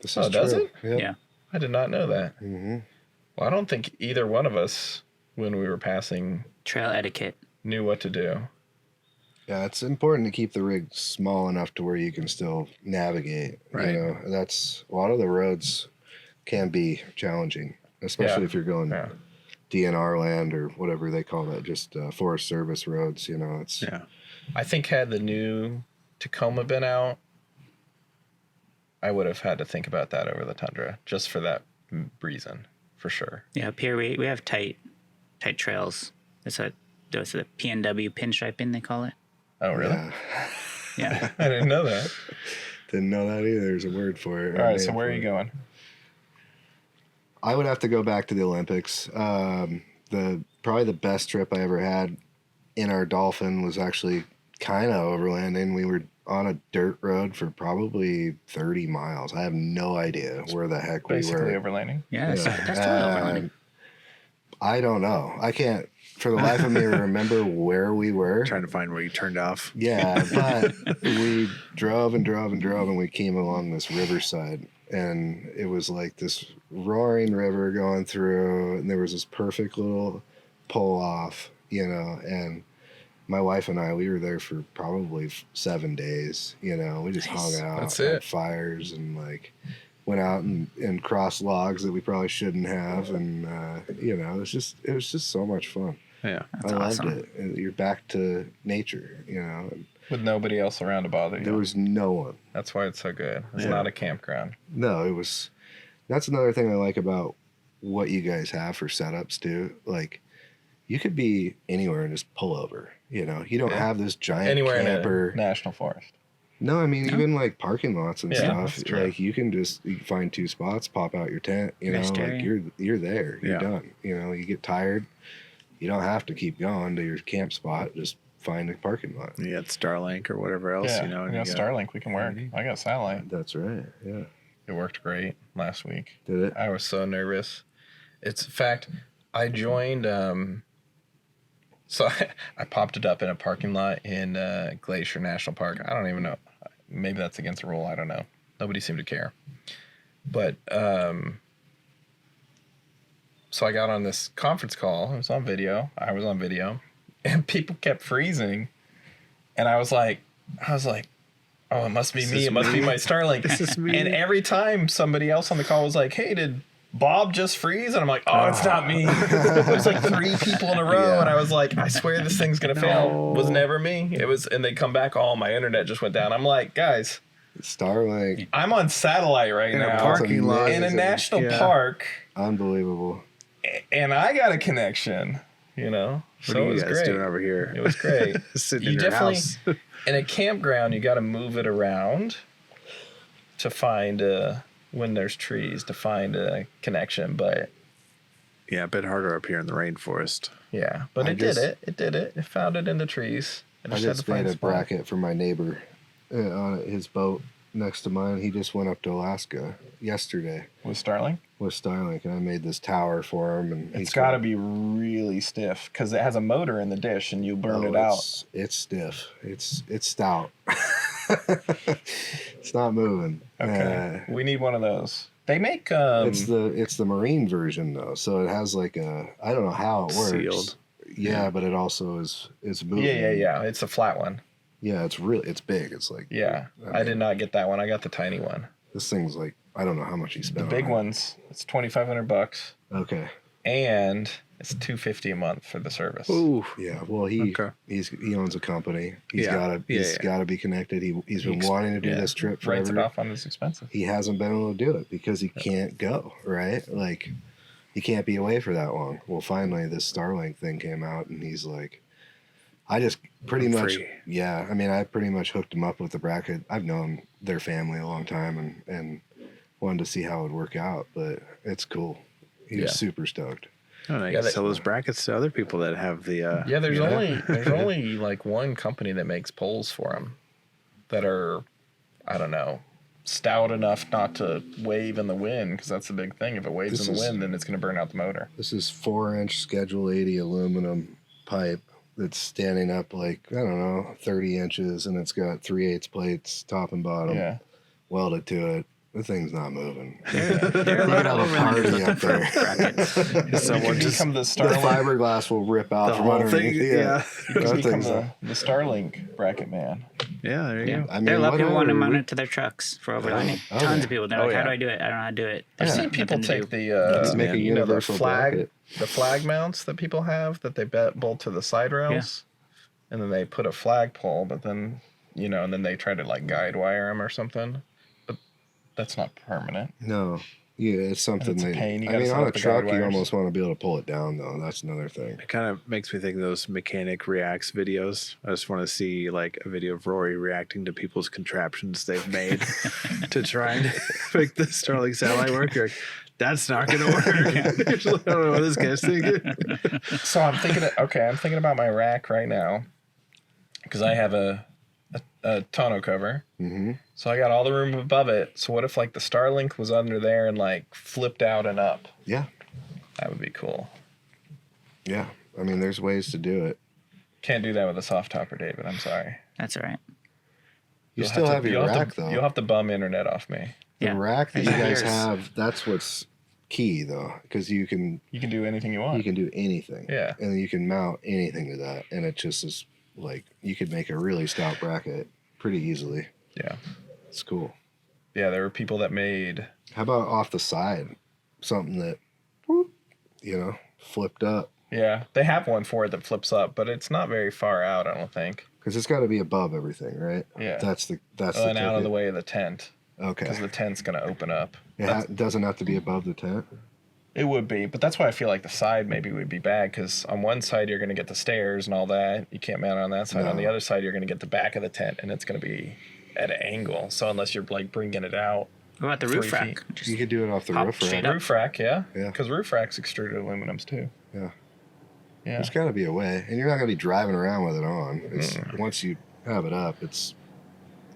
This Oh, is does true. it? Yep. Yeah. I did not know that. Mm-hmm. Well, I don't think either one of us, when we were passing, Trail etiquette. knew what to do. Yeah, it's important to keep the rig small enough to where you can still navigate. Right. You know, that's a lot of the roads can be challenging, especially Yeah. if you're going Yeah. DNR land or whatever they call that, just Forest Service roads. You know, it's Yeah. I think had the new Tacoma been out, I would have had to think about that over the Tundra, just for that reason, for sure. Yeah, up here we have tight trails. Those are the PNW pinstriping they call it. Oh, really? Yeah. Yeah. I didn't know that. Didn't know that either. There's a word for it. All right, so where are you going? I would have to go back to the Olympics. Probably the best trip I ever had in our Dolphin was actually kind of overlanding. We were on a dirt road for probably 30 miles. I have no idea where the heck we Basically were. overlanding. Yeah, that's totally overlanding. I don't know. I can't, for the life of me, remember where we were. Trying to find where you turned off. Yeah, but we drove and drove and drove, and we came along this riverside, and it was like this roaring river going through, and there was this perfect little pull off, you know, and my wife and I, we were there for probably 7 days, you know, we just Nice. hung out, That's had it. fires, and like went out and crossed logs that we probably shouldn't have, and you know, it was just so much fun. Yeah. That's I awesome. loved it. And you're back to nature, you know. And With nobody else around to bother you. there was no one. That's why it's so good. It's Yeah. not a campground. No, it was. That's another thing I like about what you guys have for setups too. Like, you could be anywhere and just pull over. You know, you don't Yeah. have this giant Anywhere camper. in a national forest. No, I mean No. even like parking lots and Yeah, stuff. that's true. Like you can find 2 spots, pop out your tent. You know, Rest like area. you're there. You're Yeah. done. You know, you get tired. You don't have to keep going to your camp spot. Just find a parking lot. You got Starlink or whatever else, Yeah, you know. we and got you Starlink. We can work. I got satellite. That's right. Yeah. It worked great last week. Did it? I was so nervous. It's in fact, I joined. So I popped it up in a parking lot in Glacier National Park. I don't even know. Maybe that's against the rule. I don't know. Nobody seemed to care. But so I got on this conference call. It was on video. I was on video, and people kept freezing, and I was like, oh, it must be me. It must be my Starlink. This is me. And every time somebody else on the call was like, hey, did Bob just freeze? And I'm like, oh, it's not me. It was like 3 people in a row. Yeah. And I was like, I swear this thing's going to fail. It was never me. It was, and they come back, oh, my internet just went down. I'm like, guys, Starlink, I'm on satellite right In a now. parking lot. In a national Yeah. park. unbelievable. And I got a connection, you know? What So are it you was guys great. doing over here? It was great. Sitting You in your definitely- house. In a campground, you got to move it around to find when there's trees to find a connection. But Yeah, a bit harder up here in the rainforest. yeah, but I it just- did it. It did it. It found it in the trees. I had just to find made a spot. bracket for my neighbor on his boat next to mine. He just went up to Alaska yesterday with Starlink. with Starlink, and I made this tower for him. And It's got to be really stiff because it has a motor in the dish, and you burn it out. It's stiff. It's stout. It's not moving. Okay, we need one of those. They make It's the marine version though, so it has like a, I don't know how it works. Sealed. Yeah, but it also is moving. yeah. It's a flat one. Yeah, it's big. It's like, Yeah, I did not get that one. I got the tiny one. this thing's like, I don't know how much he The spent. big on it. ones, it's $2,500, Okay. and it's $250 a month for the service. Ooh. Yeah. Well, he Okay. owns a company. He's Yeah. got to be connected. He's been Ex- wanting to do yeah. this trip Writes it forever. off on this expensive. He hasn't been able to do it because he can't go, right? Like, he can't be away for that long. Well, finally, this Starlink thing came out, and he's like, I just pretty I'm much, free. yeah. I mean, I pretty much hooked him up with the bracket. I've known their family a long time, and wanted to see how it would work out. But it's cool. He was Yeah. super stoked. Oh, no, you Yeah, can they- sell those brackets to other people that have the. Yeah, there's Yeah. there's only like one company that makes poles for them that are, I don't know, stout enough not to wave in the wind, because that's the big thing. If it waves This in the is- wind, then it's going to burn out the motor. This is 4-inch Schedule 80 aluminum pipe that's standing up like, I don't know, 30 inches, and it's got 3/8 plates, top and bottom, Yeah. welded to it. The thing's not moving. There are a We're lot gonna of have a overlanders party looking up for there. brackets. You Someone could just become the The Starlink. fiberglass will rip out The from whole underneath. thing, yeah. You could That become thing's not- the Starlink bracket man. Yeah, there you Yeah. go. I There are a mean, lot of people want to whatever. mount it to their trucks for overlanding. Oh, Tons yeah. of people. They're Oh, like, yeah. how do I do it? I don't know how to do it. I've There's seen people nothing to take do. the Make a the universal flag, bracket. the flag mounts that people have that they bolt to the side rails, and then they put a flag pole, but then and then they try to like guide wire them or something. But that's not permanent. No. Yeah, it's something it's a that, pain. You I gotta mean, set on up a the truck, guide you wires. almost want to be able to pull it down, though. That's another thing. It kind of makes me think of those mechanic reacts videos. I just want to see like a video of Rory reacting to people's contraptions they've made to try and make the Starlink satellite work. You're like, that's not going to work. You're like, I don't know what this guy's thinking. So I'm thinking about my rack right now because I have a tonneau cover. Mm-hmm. So I got all the room above it. So what if like the Starlink was under there and like flipped out and up? Yeah. That would be cool. Yeah. I mean, there's ways to do it. Can't do that with a soft topper, David. I'm sorry. That's all right. You You'll still to- have your you'll rack, to, though. You'll have to bum internet off me. The Yeah. rack that you There's guys years. have, that's what's key, though, because you can You can do anything you want. do anything. Yeah. And you can mount anything to that, and it just is like you could make a really stout bracket pretty easily. Yeah. It's cool. Yeah, there were people that made. How about off the side, something that, whoop, flipped up, Yeah, they have one for it that flips up, but it's not very far out. I don't think. because it's got to be above everything, right? Yeah. That's the And out of the ticket. way of the tent, because Okay. the tent's gonna open up. It doesn't have to be above the tent. It would be, but that's why I feel like the side maybe would be bad, because on one side you're gonna get the stairs and all that. You can't mount it on that side. On the No. other side you're gonna get the back of the tent, and it's gonna be at an angle. So unless you're like bringing it out, What about the 3 roof rack? feet. Just You could do it off the Pop roof rack. straight up. roof rack, yeah, Yeah. because roof rack's extruded aluminums too. Yeah. Yeah. There's got to be a way, and you're not going to be driving around with it on. It's once you have it up,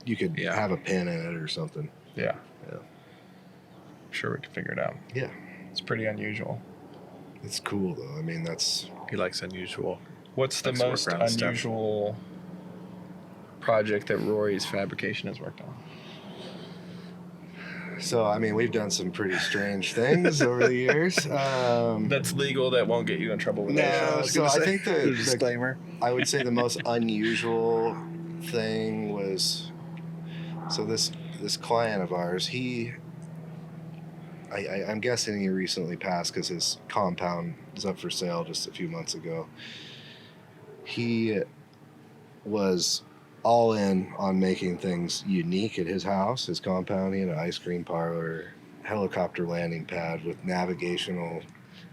you could Yeah. have a pin in it or something. Yeah. Yeah. Sure, we can figure it out. Yeah, It's pretty unusual. it's cool though. I mean, that's He likes unusual. What's the Likes to work most around stuff. unusual project that Rory's Fabrication has worked on? So, I mean, we've done some pretty strange things over the years. That's legal. That won't get you in trouble with No, so I think the disclaimer. I would say the most unusual thing was, so this client of ours, I'm guessing he recently passed because his compound was up for sale just a few months ago. He was all in on making things unique at his house, his compound. He had an ice cream parlor, helicopter landing pad with navigational.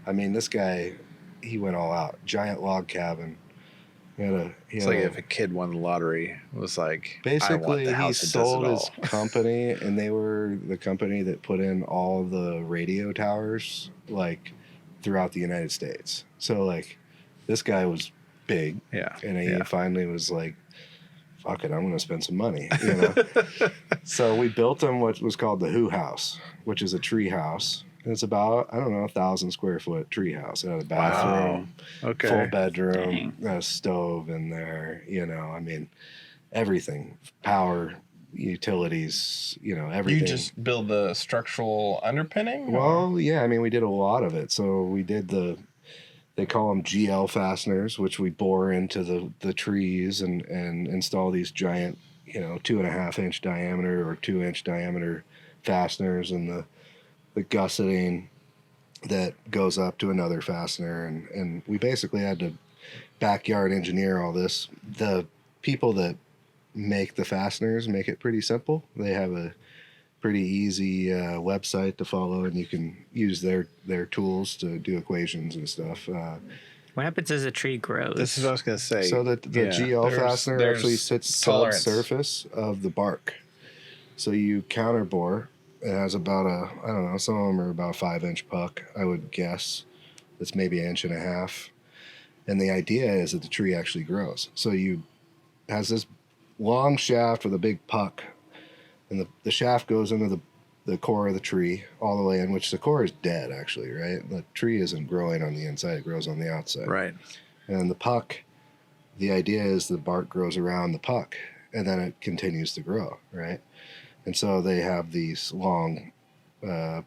I mean, this guy, he went all out. Giant log cabin. It's like if a kid won the lottery, it was like, basically, I want the house he that does sold it his all. company, and they were the company that put in all the radio towers, like, throughout the United States. So, like, this guy was big. Yeah. And he finally was like, fuck it, I'm going to spend some money, you know? So we built him what was called the Who House, which is a tree house. And it's about, I don't know, 1,000 square foot tree house. It had a bathroom, Okay. full bedroom, a stove in there, you know, I mean, everything, power, utilities, you know, everything. You just build the structural underpinning? Well, yeah, I mean, we did a lot of it. So we did they call them GL fasteners, which we bore into the trees and install these giant, you know, 2.5 inch diameter or 2 inch diameter fasteners, and the gusseting that goes up to another fastener. And we basically had to backyard engineer all this. The people that make the fasteners make it pretty simple. They have a pretty easy website to follow, and you can use their tools to do equations and stuff. What happens as a tree grows? This is what I was going to say. So the GL fastener actually sits to the surface of the bark. So you counterbore. It has about I don't know, some of them are about a 5-inch puck, I would guess. It's maybe 1.5 inches. And the idea is that the tree actually grows. So it has this long shaft with a big puck, and the shaft goes into the core of the tree all the way in, which the core is dead, actually, right? The tree isn't growing on the inside, it grows on the outside. Right. And the puck, the idea is the bark grows around the puck, and then it continues to grow, right? And so they have these long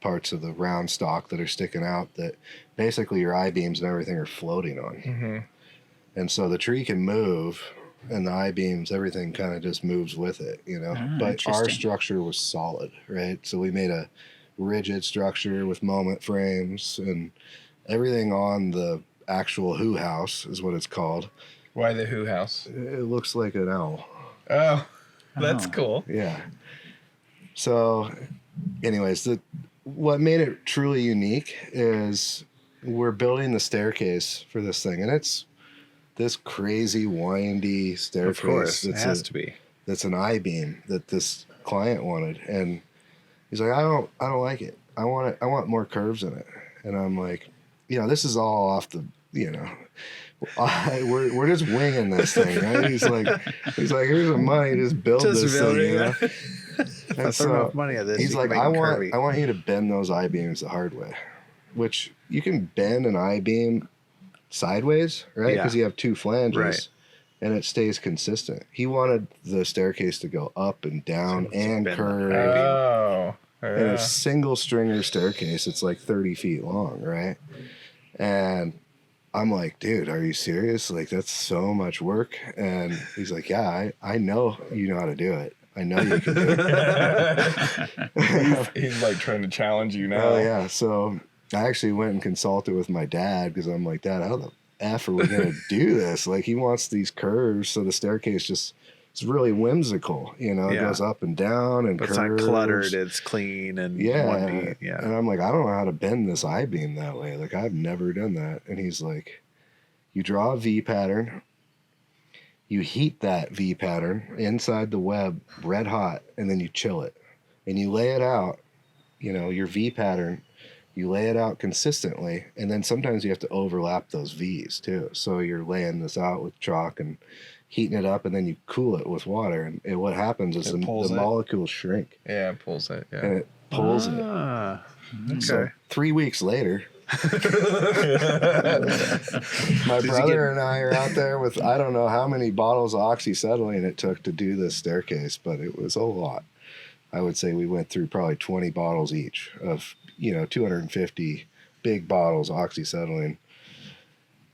parts of the round stalk that are sticking out that basically your I-beams and everything are floating on. Mm-hmm. And so the tree can move, and the I-beams, everything kind of just moves with it, you know. But our structure was solid, right? So we made a rigid structure with moment frames, and everything on the actual Who House is what it's called. Why the Who House? It looks like an owl. Oh, that's cool. Yeah. So, anyways, what made it truly unique is we're building the staircase for this thing, and it's this crazy windy staircase. Of course, it has to be. That's an I-beam that this client wanted, and he's like, I don't like it. I want more curves in it. And I'm like, you know, this is all off the, you know, we're just winging this thing, right? He's like, here's the money, just build this thing, you know? And so money at this, he's like, I want you to bend those I-beams the hard way, which you can bend an I-beam sideways, right? Because you have two flanges, and it stays consistent. He wanted the staircase to go up and down and curve. Oh, yeah. And a single stringer staircase, it's like 30 feet long, right? And I'm like, dude, are you serious? Like, that's so much work. And he's like, yeah, I know you know how to do it. I know you can do it. he's like trying to challenge you now. Oh, yeah. So I actually went and consulted with my dad, because I'm like, Dad, how the F are we going to do this? Like, he wants these curves, so the staircase just, it's really whimsical, you know, it goes up and down and curves. It's not cluttered, it's clean and windy. Yeah. And I'm like, I don't know how to bend this I-beam that way. Like, I've never done that. And he's like, you draw a V pattern, you heat that V pattern inside the web red hot, and then you chill it. And you lay it out, you know, your V pattern, you lay it out consistently, and then sometimes you have to overlap those V's too. So you're laying this out with chalk and heating it up, and then you cool it with water. And what happens is the molecules shrink. Yeah, it pulls it. Yeah. And it pulls it. Okay. So 3 weeks later, my brother and I are out there with, I don't know how many bottles of oxyacetylene it took to do this staircase, but it was a lot. I would say we went through probably 20 bottles each of, 250 big bottles oxyacetylene,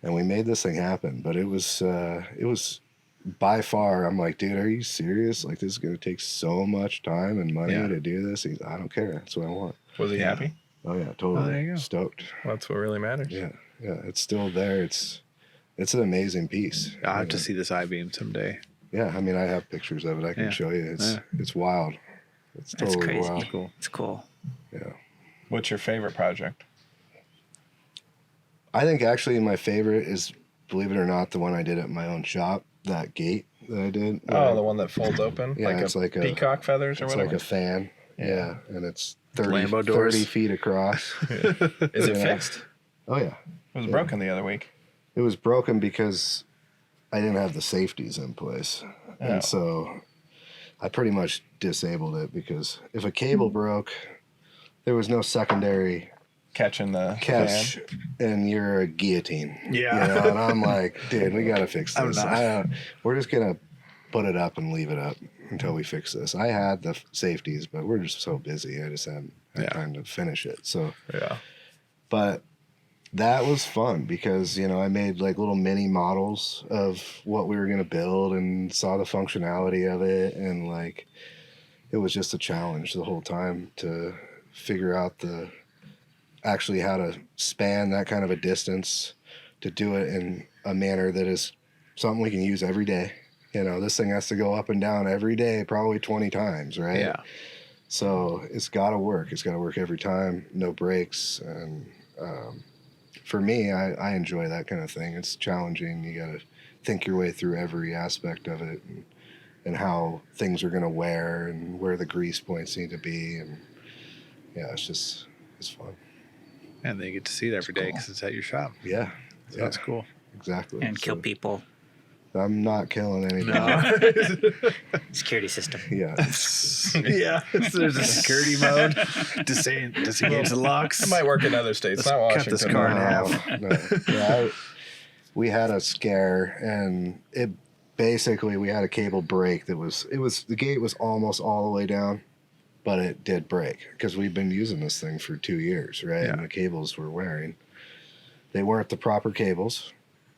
and we made this thing happen. But it was by far, I'm like, dude, are you serious? Like, this is going to take so much time and money to do this. He's, I don't care. That's what I want. Was he happy? Oh yeah, totally. Oh, there you go. Stoked. Well, that's what really matters. Yeah. It's still there. It's an amazing piece. I'll have to see this I-beam someday. Yeah, I mean, I have pictures of it. I can show you. It's wild. It's That's totally crazy. wild. Cool. It's cool. Yeah. What's your favorite project? I think actually my favorite is, believe it or not, the one I did at my own shop. That gate that I did. Oh, the one that folds open? Yeah, it's like a peacock feathers or It's whatever? like a fan. Yeah, and it's 30, Lambo doors. 30 feet across. Is it fixed? Oh yeah. It was broken the other week. It was broken because I didn't have the safeties in place. Oh. And so I pretty much disabled it because if a cable broke, there was no secondary Catching the catch fan. and you're a guillotine. Yeah. And I'm like, dude, we got to fix I'm this. not. We're just going to put it up and leave it up until we fix this. I had the safeties, but we're just so busy. I just hadn't had time to finish it. So, Yeah. but that was fun because, I made like little mini models of what we were going to build and saw the functionality of it. And like, it was just a challenge the whole time to figure out actually how to span that kind of a distance, to do it in a manner that is something we can use every day. This thing has to go up and down every day, probably 20 times, right? Yeah. So it's got to work. It's got to work every time, no breaks. And for me, I enjoy that kind of thing. It's challenging. You got to think your way through every aspect of it and how things are going to wear and where the grease points need to be. And yeah, it's fun. And they get to see it every day because it's at your shop. Yeah. So that's cool. Exactly. And kill people. I'm not killing anybody. Security system. Yeah. Yeah. There's a security mode. Disengage the locks. It might work in other states, Let's not cut Washington. this car in half. No. Yeah, we had a scare, and it basically we had a cable break the gate was almost all the way down, but it did break because we've been using this thing for 2 years, right? Yeah. And the cables we're wearing, they weren't the proper cables.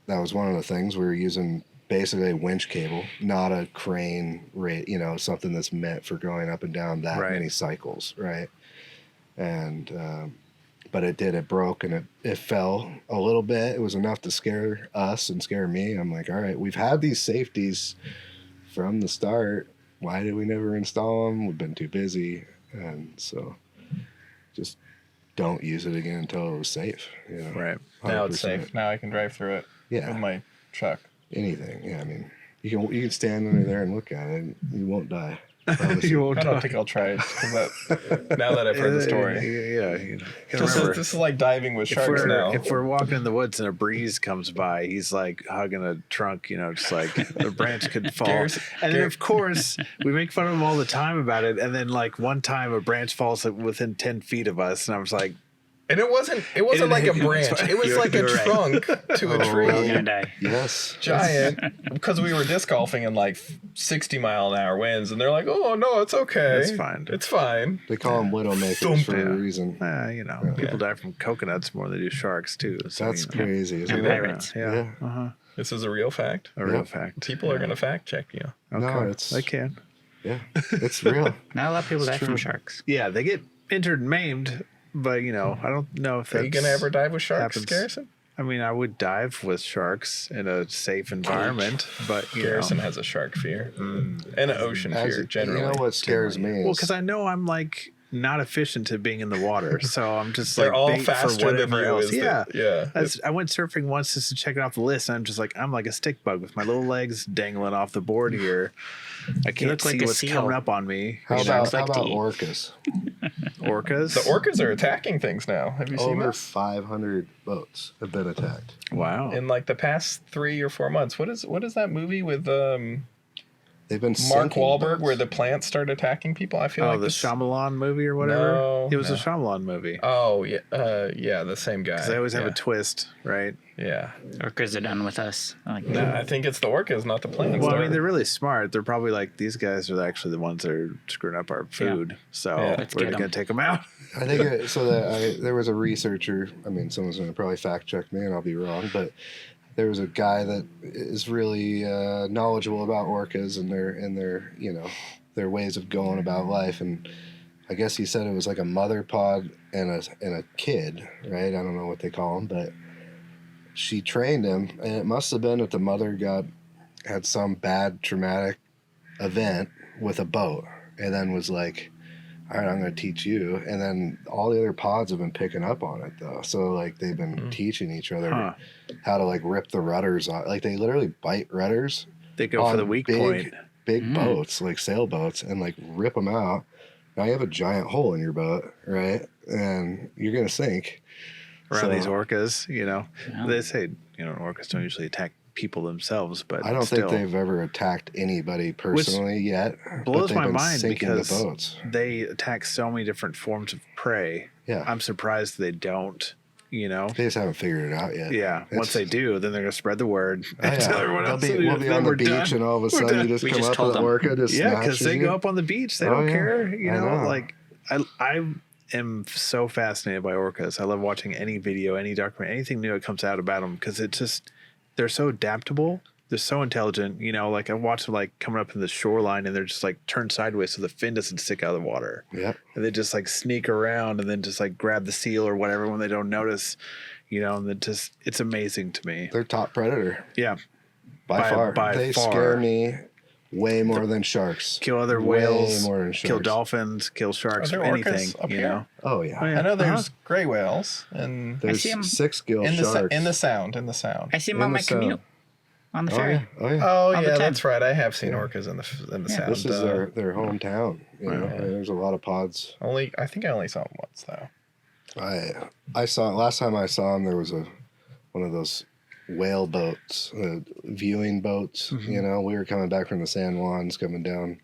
That was one of the things. We were using basically a winch cable, not a crane rate, something that's meant for going up and down that many cycles, right? And but it broke and it fell a little bit. It was enough to scare us and scare me. I'm like, all right, we've had these safeties from the start. Why did we never install them? We've been too busy. And so just don't use it again until it was safe. Right. Now it's 100%. safe. Now I can drive through it with my truck. Anything. Yeah, I mean, you can stand under there and look at it and you won't die. Promise You you. won't I don't die. think I'll try it. 'Cause now that I've heard the story. Yeah. You gotta This remember, is like diving with sharks now. if we're walking in the woods and a breeze comes by, he's like hugging a trunk, just like a branch could fall. And then, of course, we make fun of him all the time about it. And then, like, one time a branch falls within 10 feet of us. And I was like, And it wasn't like a branch. It was like a You're right. trunk to a tree. You're gonna die. Yes. Giant. Because we were disc golfing in like 60-mile-an-hour winds, and they're like, "Oh no, it's okay. It's fine. It's fine." They call them widowmakers for a reason. people die from coconuts more than they do sharks, too. So, That's crazy, isn't And it? pirates. Yeah. Yeah. This is a real fact. A real fact. People are gonna fact check you. Okay. No, it's- They can. Yeah. It's real. Not a lot of people die from sharks. Yeah, they get injured and maimed, but I don't know if Are you gonna ever dive with sharks, happens. Garrison? I mean, I would dive with sharks in a safe environment, but Garrison has a shark fear and an ocean As- fear generally. You know what scares me? well, is- because I know I'm like not efficient at being in the water, so I'm just They're like all bait for faster than whatever you. else. Is Yeah, yeah. I went surfing once just to check it off the list, and I'm just like, I'm like a stick bug with my little legs dangling off the board here. I can't look like see a what's seal. coming up on me. how Sharks about like to eat. orcas? Orcas? The orcas are attacking things now. Have you seen Over this? 500 boats have been attacked. Wow. In like the past 3 or 4 months. What is that movie with They've been Mark sinking Wahlberg, boats. where the plants start attacking people. I feel Oh, like the this. Shyamalan movie or whatever. No, it was no. a Shyamalan movie. Oh yeah, yeah, the same guy. Because they always have yeah. a twist, right? Yeah. Orcas are done with us. I like No, I think it's the orcas, not the plants. Well, I mean, they're really smart. They're probably like, these guys are actually the ones that are screwing up our food. So Yeah. Let's we're get going 'em. to take them out. I think there was a researcher. I mean, someone's going to probably fact check me, and I'll be wrong, but there was a guy that is really knowledgeable about orcas and their their ways of going about life. And I guess he said it was like a mother pod and a kid, right? I don't know what they call them, but she trained him, and it must have been that the mother had some bad traumatic event with a boat, and then was like, all right, I'm going to teach you. And then all the other pods have been picking up on it, though. So, like, they've been teaching each other how to, like, rip the rudders off. Like, they literally bite rudders. They go for on the weak point. Big boats, like sailboats, and, like, rip them out. Now you have a giant hole in your boat, right? And you're going to sink. Around these orcas, Yeah. They say, orcas don't usually attack people themselves, but I don't still, think they've ever attacked anybody personally yet. blows but they've my been mind sinking because the boats. they attack so many different forms of prey. Yeah. I'm surprised they don't, They just haven't figured it out yet. Yeah. Once they do, then they're going to spread the word and tell everyone else. We'll be on the beach, and all of a sudden you just We come just up told with an them. orca, just Yeah, because snatches they you. go up on the beach. They Oh, don't yeah. care. I know. Like I am so fascinated by orcas. I love watching any video, any document, anything new that comes out about them because they're so adaptable. They're so intelligent. Like I watch them like coming up in the shoreline and they're just like turned sideways so the fin doesn't stick out of the water. Yep. And they just like sneak around and then just like grab the seal or whatever when they don't notice. And then it's amazing to me. They're top predator Yeah. by far. by They far. scare me way more than sharks. Kill other Way whales, more than kill sharks. dolphins, kill sharks, Are there orcas anything. up here? Oh yeah. Oh, yeah. I know there's Uh-huh. gray whales and There's see 'em 6-gill in sharks. the sound. I see them In on the my commute on the Oh ferry. yeah. Oh yeah. Oh All the yeah, time. that's right. I have seen orcas in the sound. This is their hometown. Yeah. There's a lot of pods. I think I only saw them once though. I saw last time I saw him. There was one of those whale boats, viewing boats. Mm-hmm. We were coming back from the San Juans, coming down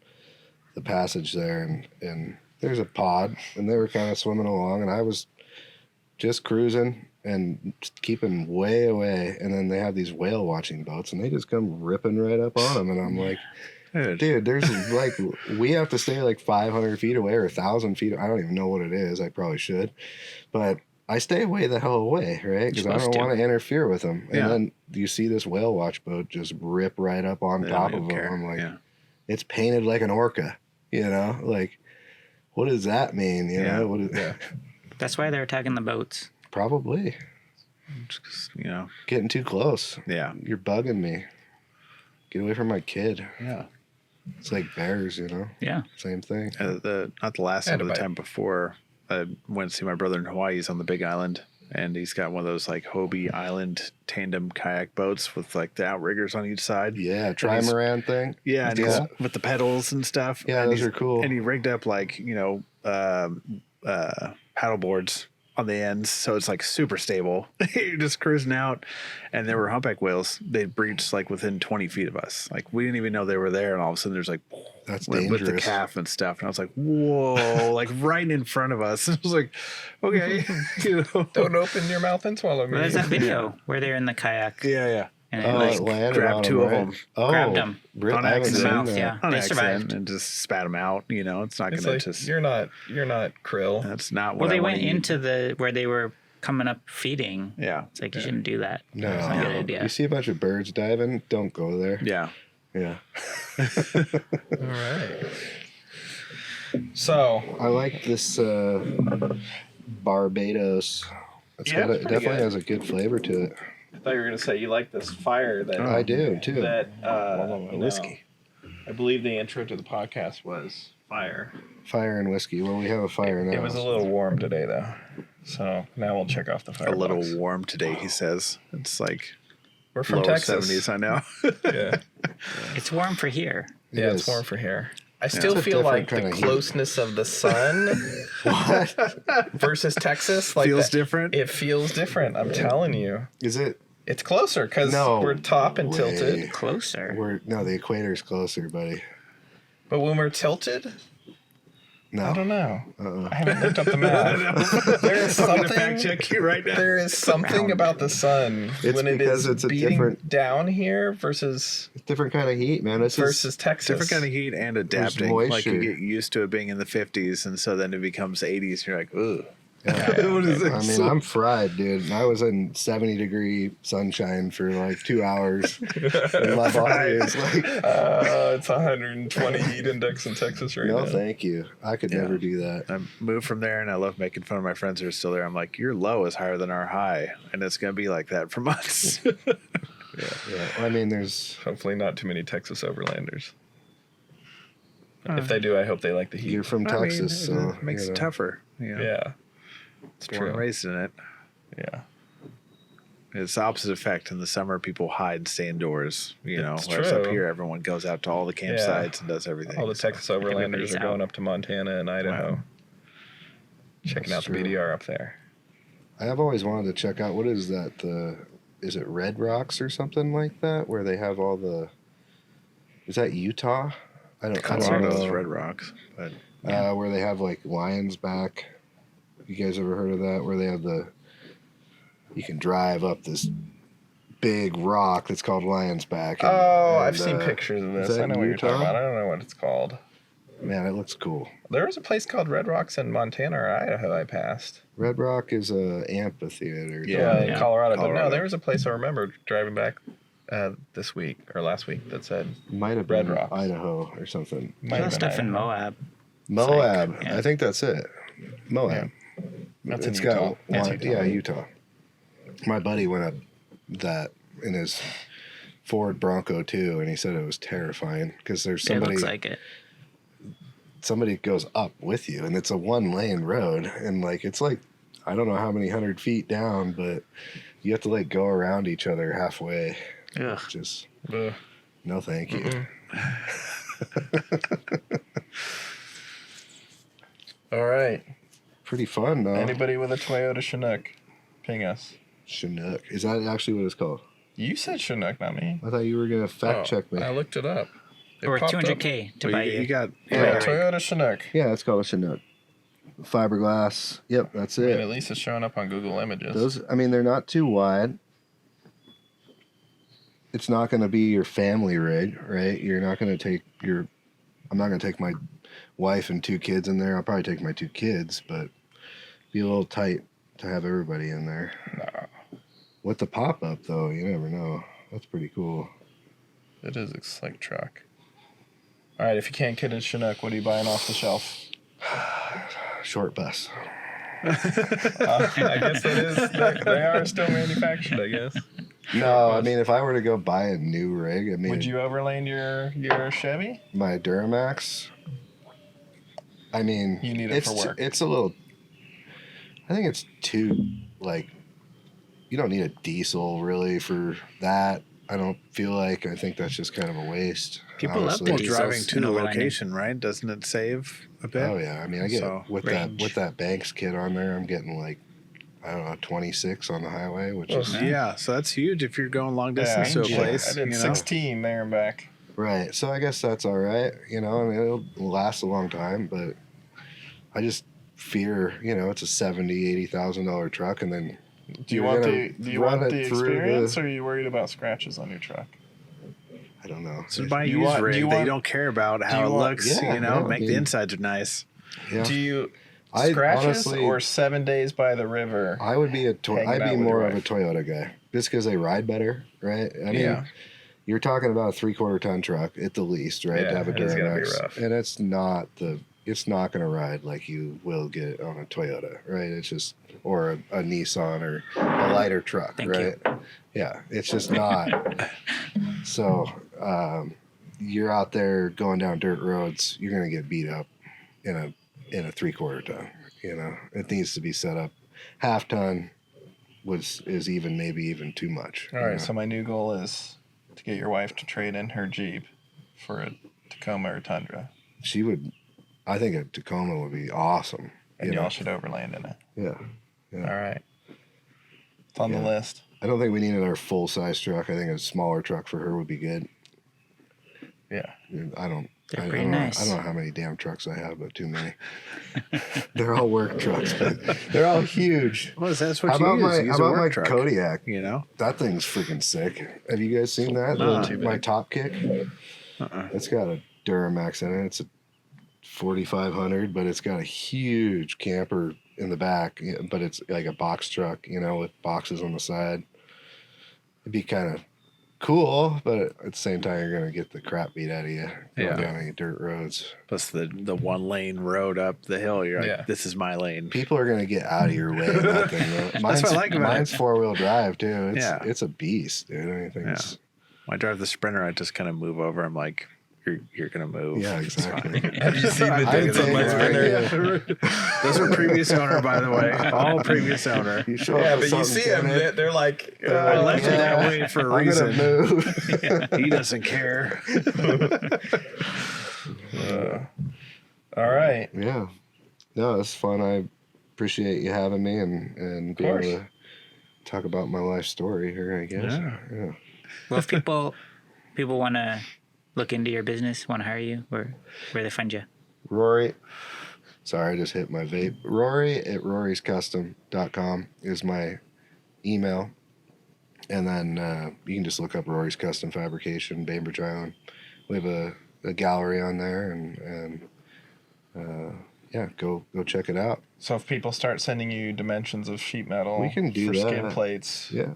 the passage there, and there's a pod, and they were kind of swimming along, and I was just cruising and keeping way away, and then they have these whale watching boats, and they just come ripping right up on them, and I'm like, dude, there's like, we have to stay like 500 feet away or 1,000 feet. I don't even know what it is. I probably should, but I stay way the hell away, right? Because I don't want to interfere with them. And then you see this whale watch boat just rip right up on top of them. I'm like, it's painted like an orca, like, what does that mean? What is, That's why they're attacking the boats. Probably Just, getting too close. yeah. You're bugging me. Get away from my kid. Yeah. It's like bears, Yeah. Same thing. Not the last time, but the bite. time before, I went to see my brother in Hawaii. He's on the Big Island, and he's got one of those like Hobie Island tandem kayak boats with like the outriggers on eeach side. Yeah, trimaran thing. Yeah, and Yeah. with the pedals and stuff. Yeah, and those are cool. And he rigged up like paddle boards on the ends, so it's like super stable. You're just cruising out, and there were humpback whales. They breached like within 20 feet of us. Like we didn't even know they were there, and all of a sudden there's like That's with the dangerous. calf and stuff, and I was like, whoa, like right in front of us. And I was like, okay, Don't open your mouth and swallow me. Well, there's that video where they're in the kayak yeah. and Oh, it it like landed grabbed on two them, of right? them. Oh, grabbed 'em. really? On I haven't accident. seen Mouth, that. yeah. On They accident, survived. and just spat them out. It's not It's going like to just. you're not krill. That's not what well, I they wanna went eat. into where they were coming up feeding. Yeah. It's like you shouldn't do that. No, It's not a good idea. You see a bunch of birds diving? Don't go there. Yeah. Yeah. All right. So I like this Barbados. It's Yeah, got it's it pretty definitely good. has a good flavor to it. I thought you were gonna say you like this fire that I do too. that whiskey. I believe the intro to the podcast was fire. Fire and whiskey. Well, we have a fire now. It was a little warm today though, so now we'll check off the fire. A little box. warm today, he says. It's like We're from low Texas. 70s, I know. Yeah, It's warm for here. yeah, It it's is. warm for here. I still It's a feel like different the kinda heat. closeness of the sun What? versus Texas like Feels that- different. It feels different. I'm telling you. Is it It's closer because No we're top and way. tilted. Closer. The equator's closer, buddy. But when we're tilted, No. I don't know. Uh-uh. I haven't looked up the map. There is I'm gonna something. fact check you right now. There is something about the sun It's when it because is it's a beating different- down here versus It's different kind of heat, man. It's just, versus Texas. Different kind of heat and adapting. Like you moisture. get used to it being in the 50s, and so then it becomes 80s. And you're like, ugh. yeah. What is I this? mean, I'm fried, dude. I was in 70-degree sunshine for like 2 hours. And my body is like, It's 120 heat index in Texas right no, now. thank you. I could Yeah. never do that. I moved from there, and I love making fun of my friends who are still there. I'm like, your low is higher than our high, and it's going to be like that for months. Yeah. I mean, there's, Hopefully not too many Texas overlanders. If they do, I hope they like the heat. you're from I mean, Texas, so. it makes you it know. tougher. You know? Yeah. It's Born and true. raised in it. Yeah. It's the opposite effect. In the summer, people hide and stay indoors. You know, It's whereas up true. here, everyone goes out to all the campsites and does everything. All the so. Texas overlanders Everybody's are going out. up to Montana and Idaho. Wow. Checking That's out the true. BDR up there. I have always wanted to check out, what is that? Is it Red Rocks or something like that? Where they have all the, is that Utah? I don't Colorado's know. Red Rocks, but Where they have like lions back. You guys ever heard of that? Where they have you can drive up this big rock that's called Lion's Back. I've seen pictures of is this. that I know what you're talking Utah? about. I don't know what it's called. Man, it looks cool. There was a place called Red Rocks in Montana or Idaho I passed. Red Rock is a amphitheater. Yeah, in Yeah. Colorado. But no, Colorado. there was a place I remember driving back this week or last week that said Might have Red been Rocks. Idaho or something. might There's have been stuff in Idaho. Moab. Moab. like, yeah. I think that's it. Moab. That's in It's Utah. got That's one- Utah. Yeah, Utah. My buddy went up that in his Ford Bronco too, and he said it was terrifying because there's It somebody looks like it. somebody goes up with you, and it's a 1-lane road, and like it's like I don't know how many 100 feet down, but you have to like go around each other halfway. Ugh. Just Ugh. no, thank you. All right. Pretty fun though. Anybody with a Toyota Chinook, ping us. Chinook, is that actually what it's called? You said Chinook, not me. I thought you were gonna fact check me. I looked it up. It Or popped up. 200K to well, buy you, you. you got Yeah, Yeah. Toyota Chinook. Yeah, it's called a Chinook. Fiberglass. Yep, that's I mean, it. at least it's showing up on Google Images. Those, I mean, they're not too wide. It's not going to be your family rig, right? You're not going to take your. I'm not going to take my wife and 2 kids in there. I'll probably take my 2 kids, but be a little tight to have everybody in there. No, With the pop up though, you never know. That's pretty cool. it is a slick truck. All right, if you can't get a Chinook, what are you buying off the shelf? Short bus. I guess that is. They are still manufactured, I guess. No, I mean, if I were to go buy a new rig, I mean, Would you overland your Chevy? my Duramax. I mean, You need it for work. It's a little. I think it's too like. You don't need a diesel really for that. I don't feel like. I think that's just kind of a waste. People love honestly. the well, diesels driving to in the overlanding. location, right? Doesn't it save a bit? Oh yeah, I mean, I get So, range. with that Banks kit on there, I'm getting like, I don't know, 26 on the highway, which Well, is Yeah, so that's huge if you're going long distance to a Yeah. place. I did you know? 16 there and back. right. So I guess that's all right. You know, I mean, it'll last a long time, but I just fear, it's a $70,000-$80,000 truck, and then Do you You're want gonna the run it the through experience, the- or are you worried about scratches on your truck? I don't know. So buy a You used want- do rig you that want- you don't care about do how you it want- looks, Yeah, make I the mean- insides are nice. Yeah. Do you I scratches honestly- or 7 days by the river? I would be Hanging I'd out be with more your of a wife. Toyota guy, just because they ride better, right? I mean, Yeah. you're talking about a 3/4 ton truck at the least, right? Yeah, to have a it is gonna be Duramax, rough. and it's not going to ride like you will get on a Toyota, right? It's just or a Nissan or a lighter truck, Thank right? Yeah, it's just not. So you're out there going down dirt roads, you're going to get beat up in a 3/4 ton. It needs to be set up. 1/2 ton is maybe even too much. All right, so my new goal is to get your wife to trade in her Jeep for a Tacoma or Tundra, she would. I think a Tacoma would be awesome. and y'all should overland in it. Yeah. All right, it's on the Yeah. list. I don't think we needed our full size truck. I think a smaller truck for her would be good. Yeah. I don't. They're I pretty don't know, nice. I don't know how many damn trucks I have, but too many. They're all work trucks, but they're all huge. Well, that's what How you about use. my You use how a about my work truck, Kodiak? you know? That thing's freaking sick. Have you guys seen that? No. My top kick. It's got a Duramax in it. It's a 4500, but it's got a huge camper in the back. But it's like a box truck, with boxes on the side. It'd be kind of cool, but at the same time, you're gonna get the crap beat out of you going down any dirt roads. Plus the 1 lane road up the hill. You're like, this is my lane. People are gonna get out of your way in that thing. Though. That's what I like about it. Mine's 4-wheel drive too. Yeah. It's a beast, dude. Anything. Yeah. When I drive the Sprinter, I just kind of move over. I'm like, you're gonna move. Yeah, It's fine. exactly. Have you seen the I'd dents on take my it, spinner? yeah. Those are previous owner, by the way. All previous owner. You show Yeah, up with but you something see them, tinted, they're like, I left it that way for a I'm reason. gonna move. He doesn't care. all right. Yeah. No, it's fun. I appreciate you having me and being able course. to talk about my life story here, I guess. Yeah. Well, if people want to look into your business, want to hire you, where they find you? Rory. Sorry, I just hit my vape. Rory at roryscustom.com is my email. And then you can just look up Rory's Custom Fabrication, Bainbridge Island. We have a gallery on there, and yeah, go check it out. So if people start sending you dimensions of sheet metal We can do for that. skid plates, Yeah.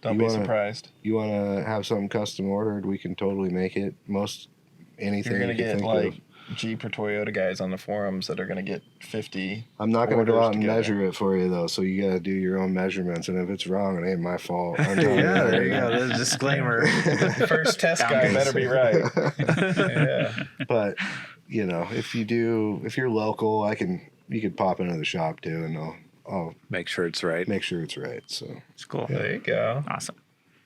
don't You be wanna- surprised. You want to have something custom ordered, we can totally make it. Anything You're going to you can get think like of. Jeep or Toyota guys on the forums that are going to get 50. I'm not going to go orders out and together. measure it for you, though, so you got to do your own measurements, and if it's wrong, it ain't my fault. I'm telling Yeah, there you that. go. There's a disclaimer. First test guy better be right. Yeah. But, if you're local, you could pop into the shop, too, and I'll Make sure it's right. make sure it's right, so. It's cool. There you go. Awesome.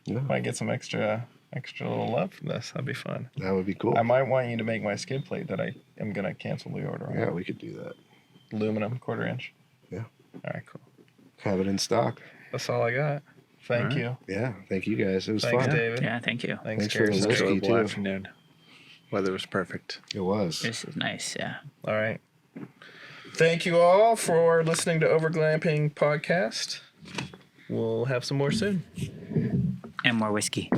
Yeah, Might get some extra little love from this. That'd be fun. that would be cool. I might want you to make my skid plate that I am going to cancel the order on. Yeah, we could do that. Aluminum, 1/4 inch. Yeah. All right, cool. Have it in stock. That's all I got. Thank All right. you. Yeah, thank you guys. It was Thanks, fun. David. Yeah, thank you. Thanks, Thanks for the Garrison. whiskey. Enjoyable too. afternoon. Weather was perfect. It was. This is nice. Yeah. All right. Thank you all for listening to Overglamping podcast. We'll have some more soon. And more whiskey.